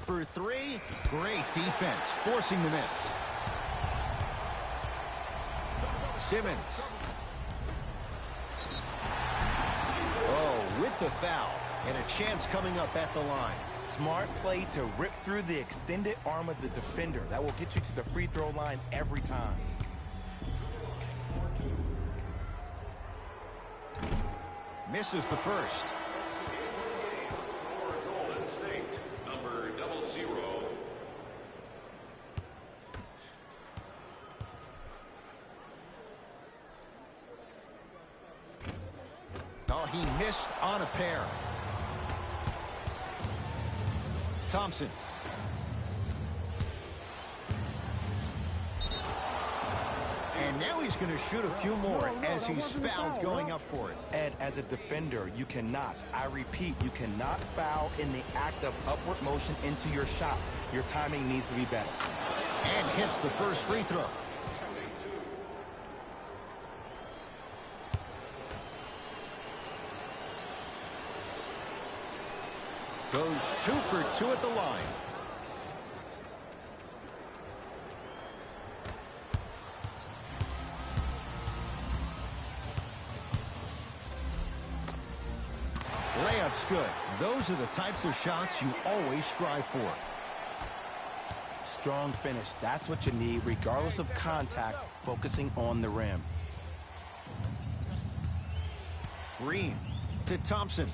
For three, great defense, forcing the miss. Simmons. Oh, with the foul, and a chance coming up at the line. Smart play to rip through the extended arm of the defender. That will get you to the free throw line every time. Misses the first. For Golden State, number 00. Oh, he missed on a pair. Thompson. And now he's going to shoot a few more as he's fouled going up for it. Ed, as a defender, you cannot, I repeat, you cannot foul in the act of upward motion into your shot. Your timing needs to be better. And hits the first free throw. Goes 2 for 2 at the line. Layup's good. Those are the types of shots you always strive for. Strong finish. That's what you need, regardless of contact, focusing on the rim. Green to Thompson.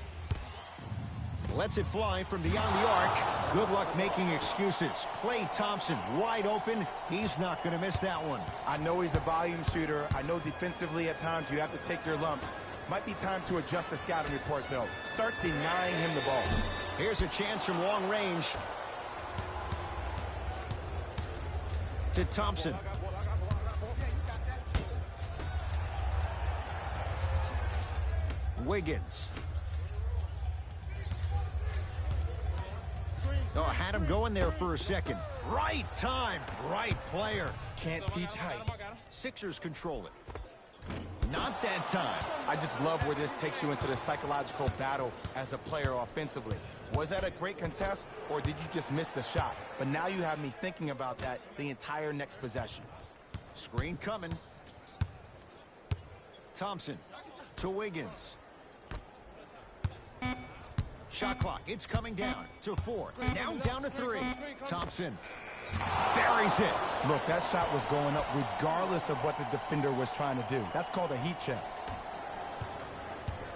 Lets it fly from beyond the arc. Good luck making excuses. Klay Thompson wide open. He's not going to miss that one. I know he's a volume shooter. I know defensively at times you have to take your lumps. Might be time to adjust the scouting report, though. Start denying him the ball. Here's a chance from long range. To Thompson. Wiggins. Oh, had him going there for a second. Right time, right player. Can't teach height. Sixers control it. Not that time. I just love where this takes you into the psychological battle as a player offensively. Was that a great contest, or did you just miss the shot? But now you have me thinking about that the entire next possession. Screen coming. Thompson to Wiggins. Shot clock, it's coming down to 4. Now down to 3. Thompson buries it. Look, that shot was going up regardless of what the defender was trying to do. That's called a heat check.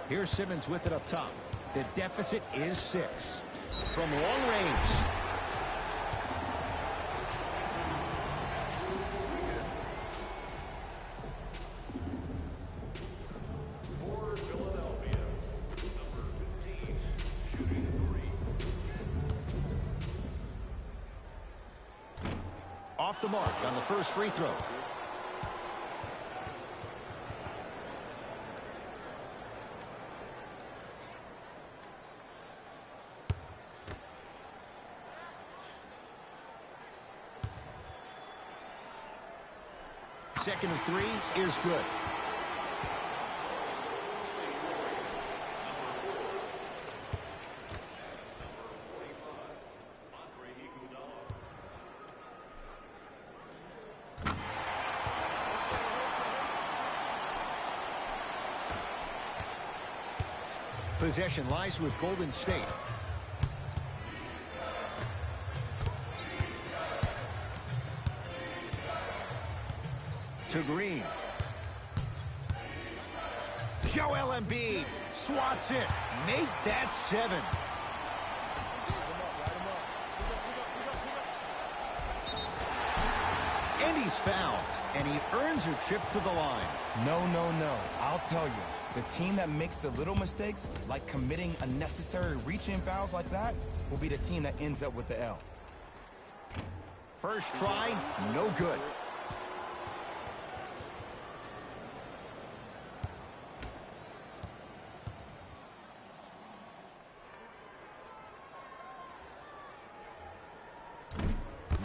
Here's Simmons with it up top. The deficit is 6. From long range. For Philadelphia, number 15, shooting 3. Off the mark on the first free throw. Second and 3 is good. Possession lies with Golden State. To Green. Joel Embiid swats it. Make that 7. And he's fouled, and he earns a trip to the line. No, no, no. I'll tell you. The team that makes the little mistakes, like committing unnecessary reach-in fouls like that, will be the team that ends up with the L. First try, no good.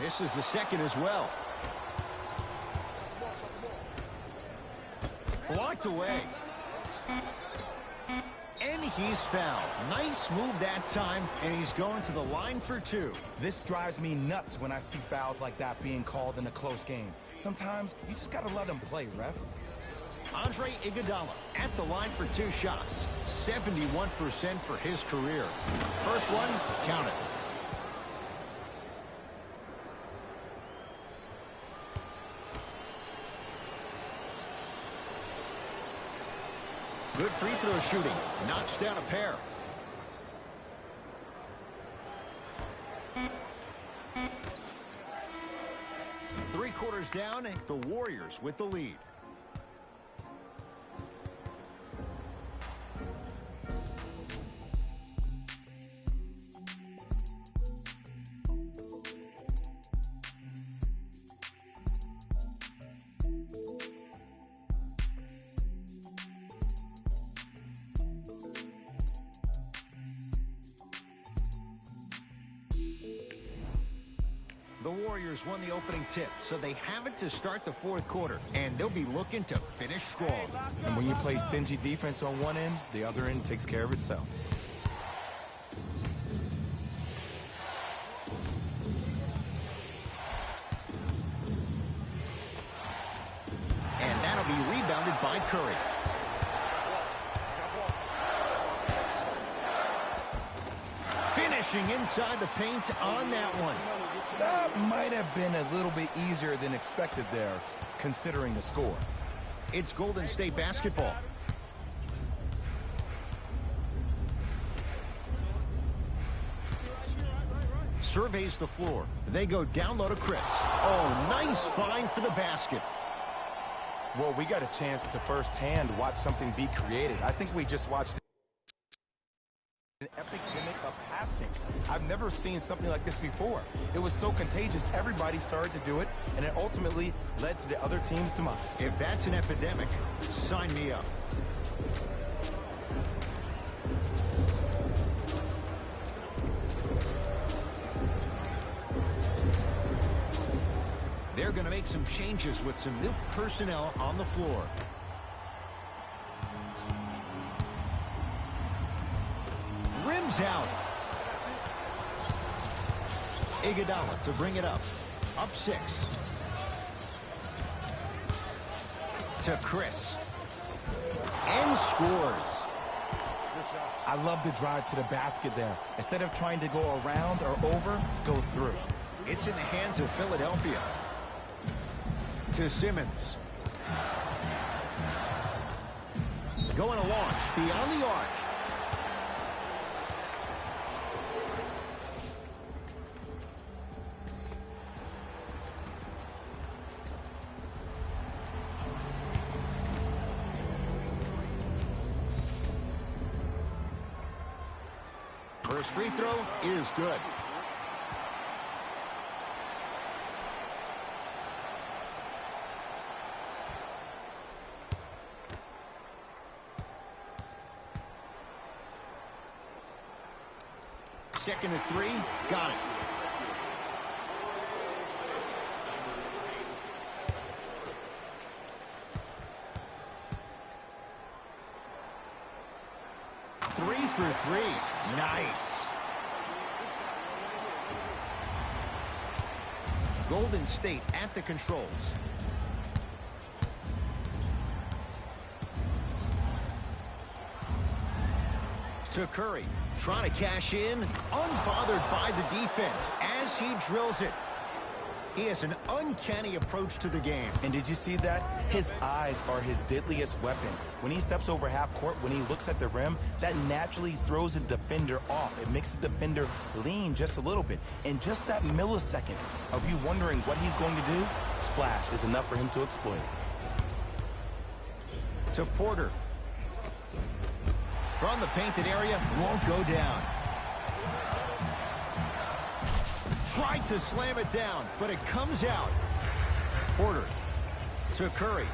Misses the second as well. Blocked away. And he's fouled. Nice move that time, and he's going to the line for 2. This drives me nuts when I see fouls like that being called in a close game. Sometimes you just gotta let them play, ref. Andre Iguodala at the line for 2 shots. 71% for his career. First one, count it. Good free throw shooting. Knocks down a pair. Three quarters down, and the Warriors with the lead. The Warriors won the opening tip, so they have it to start the fourth quarter, and they'll be looking to finish strong. And when you play stingy defense on one end, the other end takes care of itself. And that'll be rebounded by Curry. Finishing inside the paint on that one. That might have been a little bit easier than expected there, considering the score. It's Golden State basketball. Surveys the floor. They go down low to Chris. Oh, nice find for the basket. Well, we got a chance to firsthand watch something be created. I think we just watched an epidemic of passing. I've never seen something like this before. It was so contagious, everybody started to do it, and it ultimately led to the other team's demise. If that's an epidemic, sign me up. They're going to make some changes with some new personnel on the floor. Rims out. Iguodala to bring it up. Up 6. To Chris. And scores. I love the drive to the basket there. Instead of trying to go around or over, go through. It's in the hands of Philadelphia. To Simmons. Going to launch beyond the arc. First free throw is good. Second and 3, got it. Three for 3. Nice. Golden State at the controls. To Curry, trying to cash in, unbothered by the defense as he drills it. He has an uncanny approach to the game. And did you see that? His eyes are his deadliest weapon. When he steps over half court, when he looks at the rim, that naturally throws the defender off. It makes the defender lean just a little bit. And just that millisecond of you wondering what he's going to do, splash is enough for him to exploit. To Porter. From the painted area, won't go down. Tried to slam it down, but it comes out. Porter to Curry.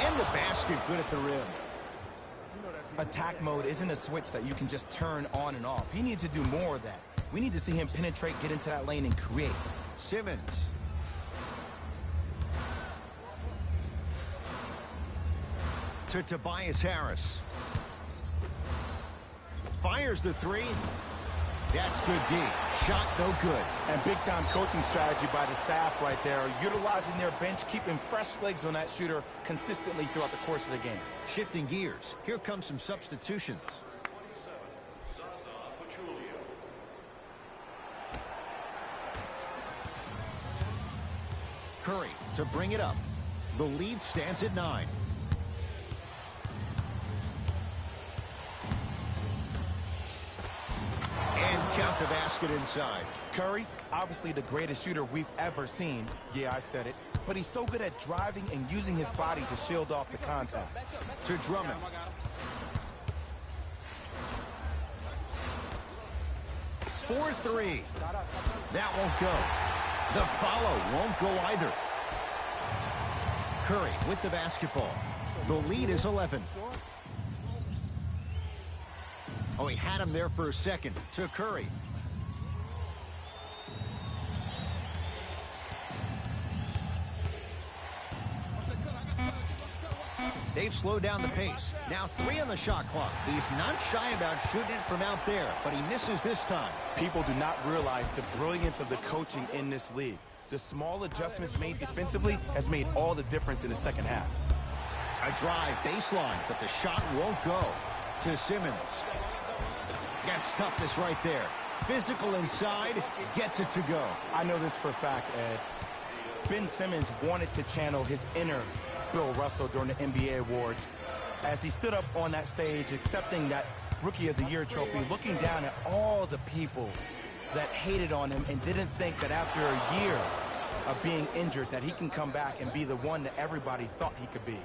And the basket good at the rim. Attack mode isn't a switch that you can just turn on and off. He needs to do more of that. We need to see him penetrate, get into that lane, and create. Simmons. To Tobias Harris. Fires the three. That's good D. Shot no good. And big-time coaching strategy by the staff right there, utilizing their bench, keeping fresh legs on that shooter consistently throughout the course of the game. Shifting gears. Here come some substitutions. Zaza Pachulia. Curry to bring it up. The lead stands at 9. And count the basket inside. Curry, obviously the greatest shooter we've ever seen. Yeah, I said it. But he's so good at driving and using his body to shield off the contact. To Drummond. For 3. That won't go. The follow won't go either. Curry with the basketball. The lead is 11. Oh, he had him there for a second. To Curry. They've slowed down the pace. Now 3 on the shot clock. He's not shy about shooting it from out there, but he misses this time. People do not realize the brilliance of the coaching in this league. The small adjustments made defensively has made all the difference in the second half. A drive baseline, but the shot won't go. To Simmons. That's toughness right there. Physical inside, gets it to go. I know this for a fact, Ed. Ben Simmons wanted to channel his inner Bill Russell during the NBA awards as he stood up on that stage accepting that Rookie of the Year trophy, looking down at all the people that hated on him and didn't think that after a year of being injured that he can come back and be the one that everybody thought he could be.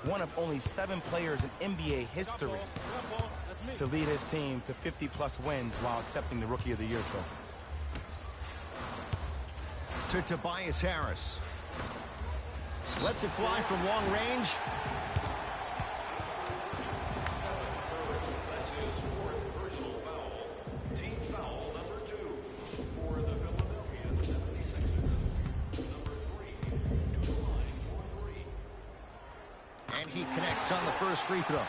One of only 7 players in NBA history to lead his team to 50-plus wins while accepting the Rookie of the Year trophy. To Tobias Harris. Lets it fly from long range. That's his 4th personal foul. Team foul number 2 for the Philadelphia 76ers. Number 3 to the line for 3. And he connects on the first free throw.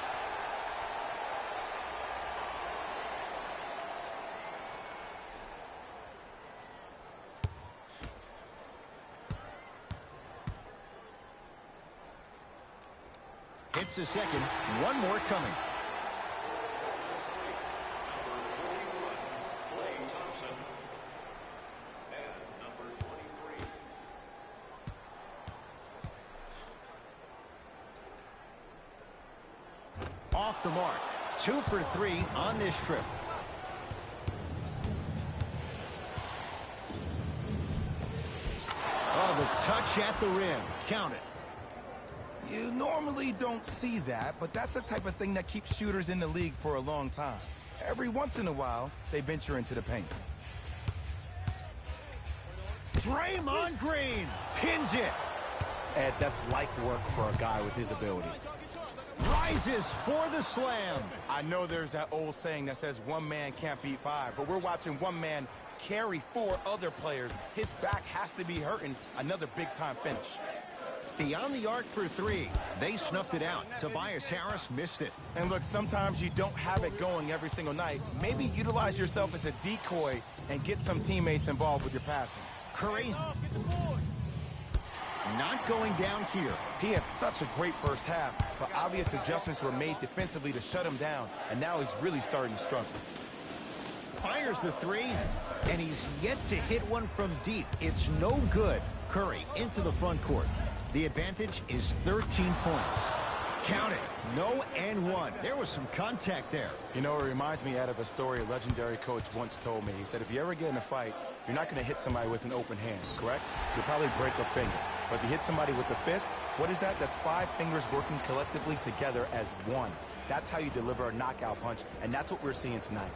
Hits a second. One more coming. Klay Thompson. And number 23. Off the mark. 2 for 3 on this trip. Oh, the touch at the rim. Count it. You normally don't see that, but that's the type of thing that keeps shooters in the league for a long time. Every once in a while, they venture into the paint. Draymond Green pins it. Ed, that's like work for a guy with his ability. Rises for the slam. I know there's that old saying that says one man can't beat 5, but we're watching one man carry 4 other players. His back has to be hurting. Another big-time finish. Beyond the arc for three. They snuffed it out. Tobias Harris missed it. And look, sometimes you don't have it going every single night. Maybe utilize yourself as a decoy and get some teammates involved with your passing. Curry not going down here. He had such a great first half, but obvious adjustments were made defensively to shut him down, and now he's really starting to struggle. Fires the three, and he's yet to hit one from deep. It's no good. Curry into the front court. The advantage is 13 points. Count it. No and one. There was some contact there. You know, it reminds me out of a story a legendary coach once told me. He said, if you ever get in a fight, you're not going to hit somebody with an open hand, correct? You'll probably break a finger. But if you hit somebody with a fist, what is that? That's 5 fingers working collectively together as one. That's how you deliver a knockout punch, and that's what we're seeing tonight.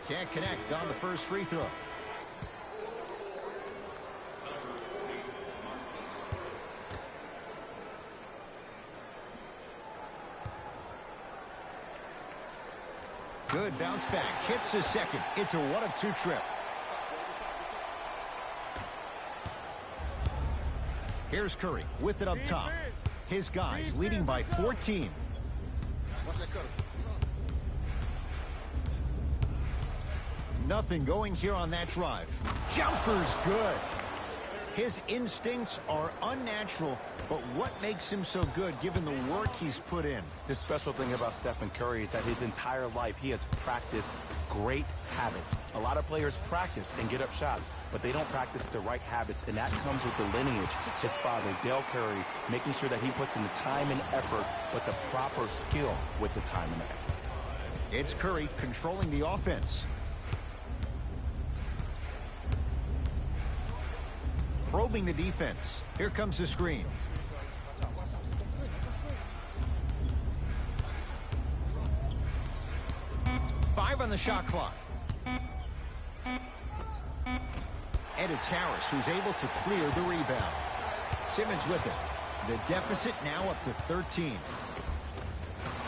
Can't connect on the first free throw. Good bounce back. Hits the second. It's a 1-of-2 trip. Here's Curry with it up top. His guys leading by 14. Nothing going here on that drive. Jumper's good. His instincts are unnatural, but what makes him so good given the work he's put in? The special thing about Stephen Curry is that his entire life he has practiced great habits. A lot of players practice and get up shots, but they don't practice the right habits, and that comes with the lineage. His father, Dale Curry, making sure that he puts in the time and effort, but the proper skill with the time and effort. It's Curry controlling the offense. Probing the defense. Here comes the screen. Five on the shot clock. And it's Harris who's able to clear the rebound. Simmons with it. The deficit now up to 13.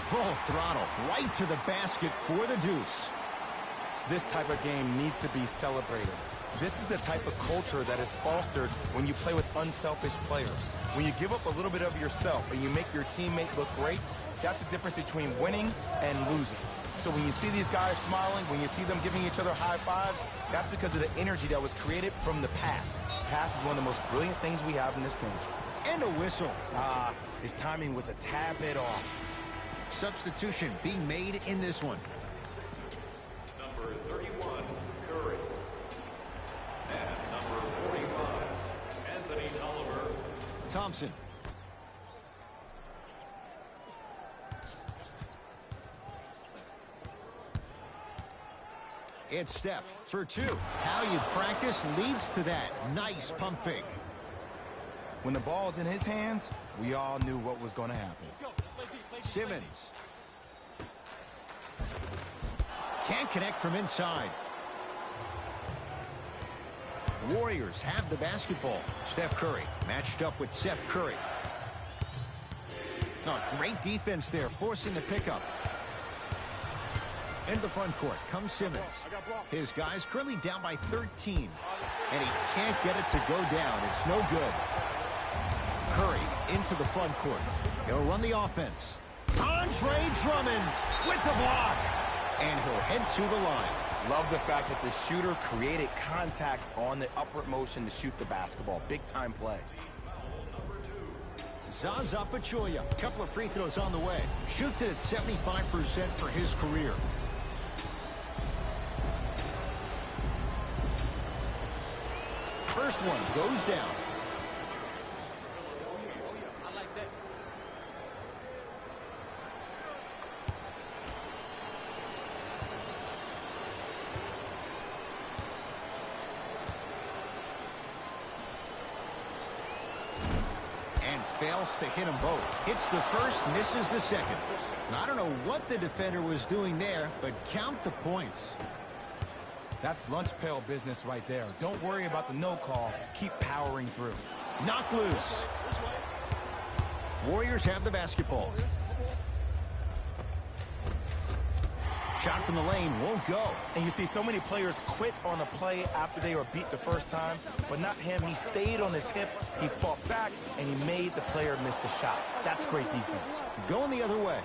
Full throttle right to the basket for the deuce. This type of game needs to be celebrated. This is the type of culture that is fostered when you play with unselfish players. When you give up a little bit of yourself and you make your teammate look great, that's the difference between winning and losing. So when you see these guys smiling, when you see them giving each other high fives, that's because of the energy that was created from the pass. Pass is one of the most brilliant things we have in this game. And a whistle. His timing was a tad bit off. Substitution being made in this one. Number 31, Curry. And number 45, Anthony Tolliver. Thompson. It's Steph for two. How you practice leads to that. Nice pump fake. When the ball's in his hands, we all knew what was going to happen. Simmons. Can't connect from inside. Warriors have the basketball. Steph Curry matched up with Seth Curry. Oh, great defense there, forcing the pickup. Into the front court comes Simmons. His guys currently down by 13. And he can't get it to go down. It's no good. Curry into the front court. He'll run the offense. Andre Drummond with the block. And he'll head to the line. Love the fact that the shooter created contact on the upward motion to shoot the basketball. Big time play. Zaza Pachulia. A couple of free throws on the way. Shoots it at 75% for his career. First one goes down. And fails to hit them both. Hits the first, misses the second. I don't know what the defender was doing there, but count the points. That's lunch pail business right there. Don't worry about the no call. Keep powering through. Knocked loose. Warriors have the basketball. Shot from the lane won't go. And you see so many players quit on a play after they were beat the first time, but not him. He stayed on his hip, he fought back, and he made the player miss the shot. That's great defense. Going the other way.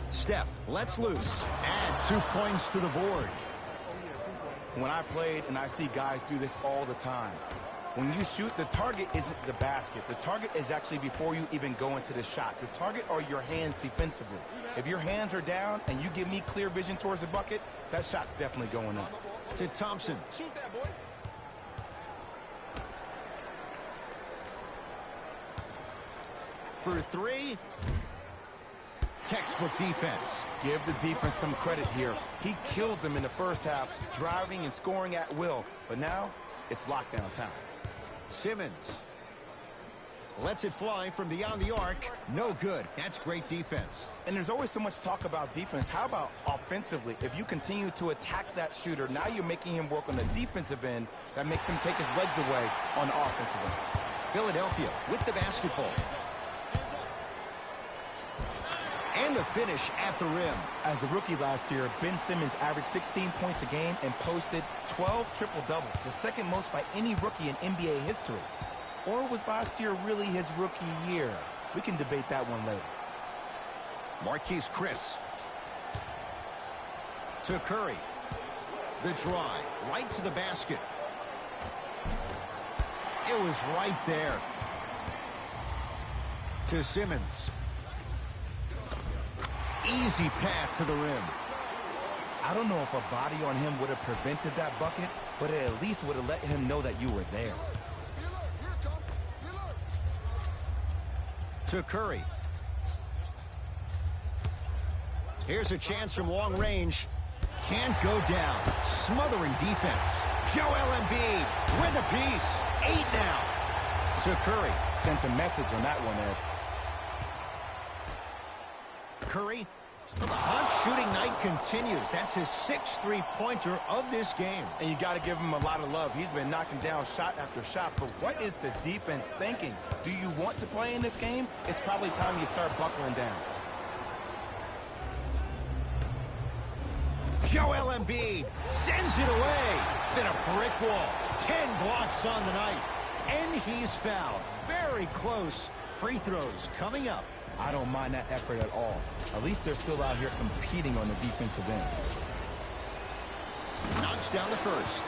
Steph lets loose. Add 2 points to the board. When I played, and I see guys do this all the time, when you shoot, the target isn't the basket. The target is actually before you even go into the shot. The target are your hands defensively. If your hands are down and you give me clear vision towards the bucket, that shot's definitely going up. To Thompson. Shoot that, boy. For three. Textbook defense. Give the defense some credit here. He killed them in the first half, driving and scoring at will. But now, it's lockdown time. Simmons lets it fly from beyond the arc. No good. That's great defense. And there's always so much talk about defense. How about offensively? If you continue to attack that shooter, now you're making him work on the defensive end. That makes him take his legs away on the offensive end. Philadelphia with the basketball. And the finish at the rim. As a rookie last year, Ben Simmons averaged 16 points a game and posted 12 triple-doubles, the second most by any rookie in NBA history. Or was last year really his rookie year? We can debate that one later. Marquise Chris. To Curry. The drive. Right to the basket. It was right there. To Simmons. Easy path to the rim. I don't know if a body on him would have prevented that bucket, but it at least would have let him know that you were there. To Curry. Here's a chance from long range. Can't go down. Smothering defense. Joel Embiid with a piece. 8 now. To Curry. Sent a message on that one, Ed. Curry. The hot shooting night continues. That's his 6th three-pointer of this game. And you got to give him a lot of love. He's been knocking down shot after shot. But what is the defense thinking? Do you want to play in this game? It's probably time you start buckling down. Joel Embiid sends it away. It's been a brick wall. 10 blocks on the night. And he's fouled. Very close. Free throws coming up. I don't mind that effort at all. At least they're still out here competing on the defensive end. Knocks down the first.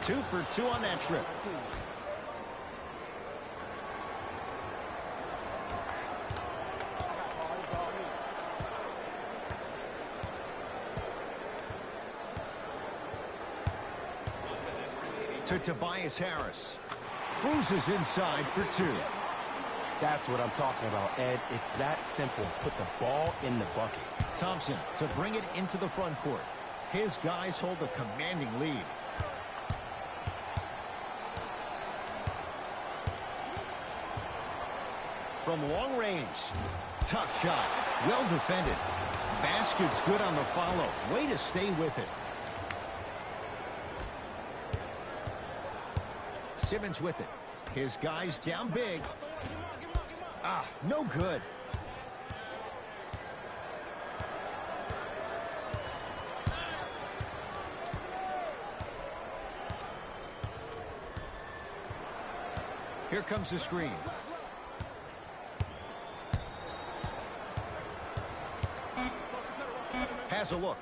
Two for 2 on that trip. To Tobias Harris. Cruises inside for 2. That's what I'm talking about, Ed. It's that simple. Put the ball in the bucket. Thompson to bring it into the front court. His guys hold a commanding lead. From long range. Tough shot. Well defended. Basket's good on the follow. Way to stay with it. Simmons with it. His guys down big. No good. Here comes the screen. Has a look.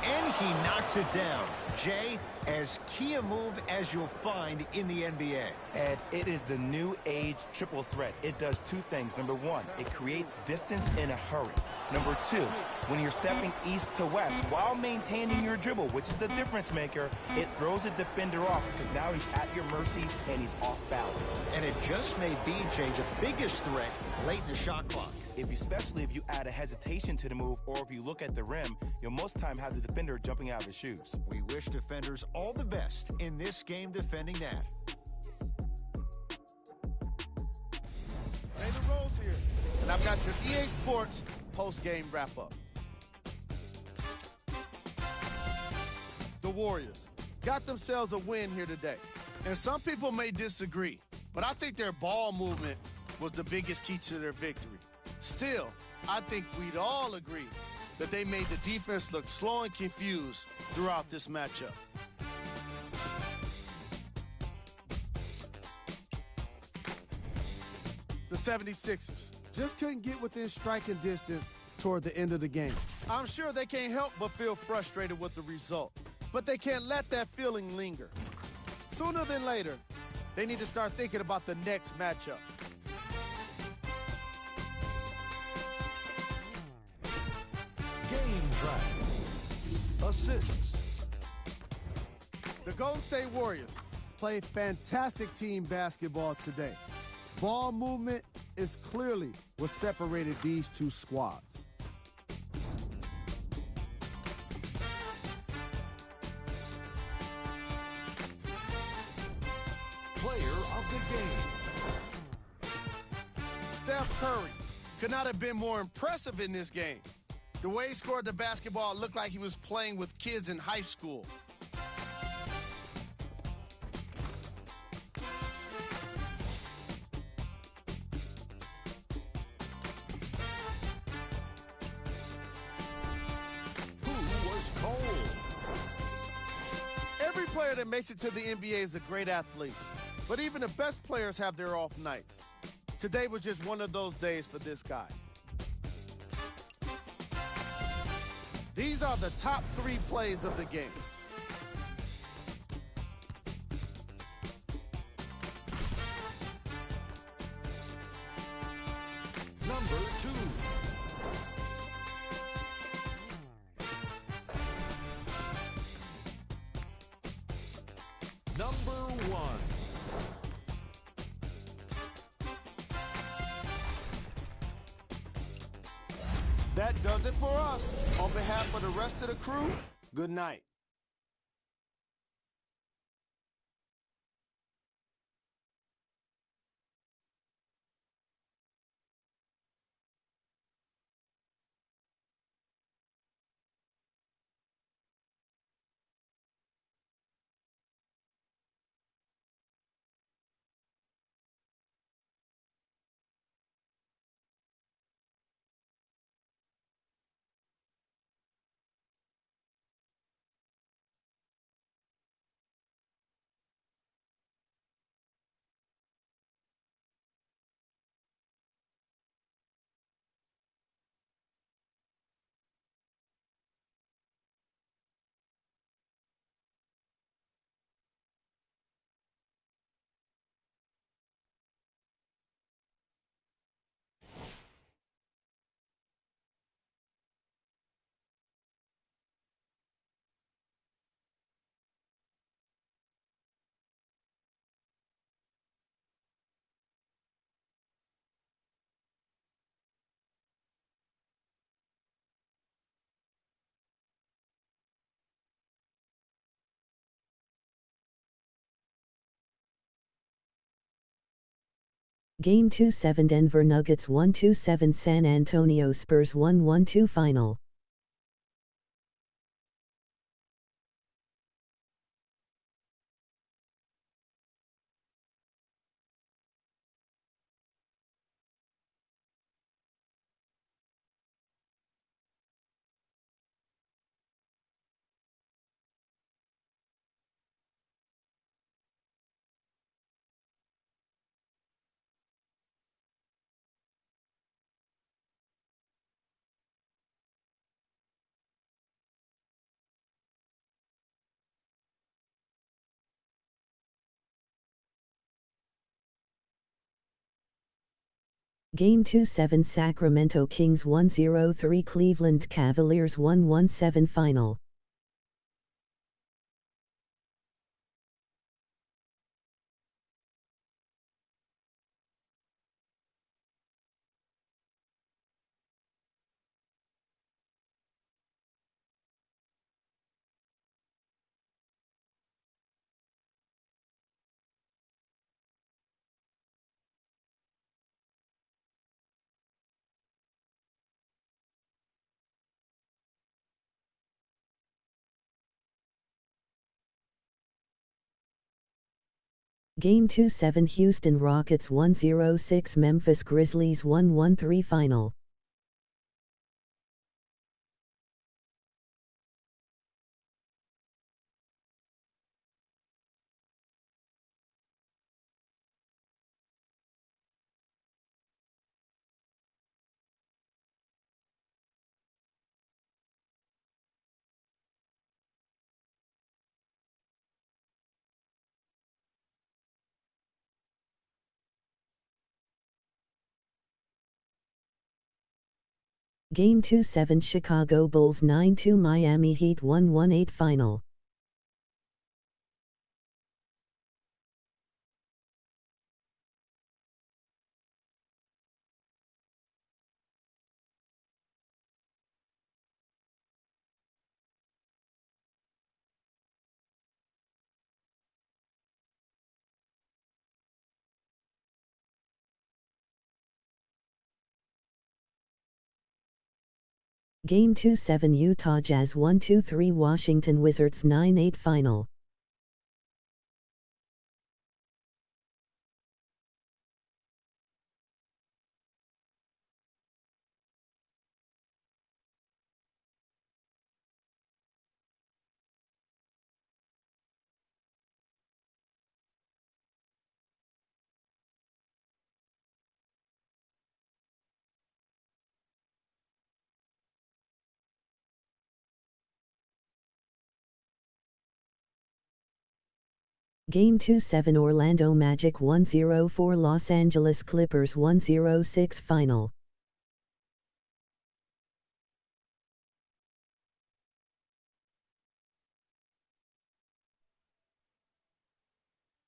And he knocks it down. Jay, as key a move as you'll find in the NBA. Ed, it is the new age triple threat. It does 2 things. Number 1, it creates distance in a hurry. Number 2, when you're stepping east to west while maintaining your dribble, which is the difference maker, it throws a defender off because now he's at your mercy and he's off balance. And it just may be, Jay, the biggest threat late in the shot clock. Especially if you add a hesitation to the move or if you look at the rim, you'll most time have the defender jumping out of his shoes. We wish defenders all the best in this game defending that. Jones here, and I've got your EA Sports post-game wrap-up. The Warriors got themselves a win here today. And some people may disagree, but I think their ball movement was the biggest key to their victory. Still, I think we'd all agree that they made the defense look slow and confused throughout this matchup. The 76ers just couldn't get within striking distance toward the end of the game. I'm sure they can't help but feel frustrated with the result, but they can't let that feeling linger. Sooner than later, they need to start thinking about the next matchup. Game track. Assists. The Golden State Warriors played fantastic team basketball today. Ball movement is clearly what separated these two squads. Player of the game. Steph Curry could not have been more impressive in this game. The way he scored the basketball looked like he was playing with kids in high school. Who was cold? Every player that makes it to the NBA is a great athlete, but even the best players have their off nights. Today was just one of those days for this guy. These are the top 3 plays of the game. Number 2. Number 1. That does it for us. On behalf of the rest of the crew, good night. Game 2-7 Denver Nuggets 1-7 San Antonio Spurs 1-2 Final. Game 2-7 Sacramento Kings 1-3 Cleveland Cavaliers 1-7 Final. Game 2-7 Houston Rockets 106 Memphis Grizzlies 113 Final. Game 2-7 Chicago Bulls 9-2 Miami Heat 118 Final. Game 2-7 Utah Jazz 123 Washington Wizards 9-8 Final. Game 2-7 Orlando Magic 104 Los Angeles Clippers 106 Final.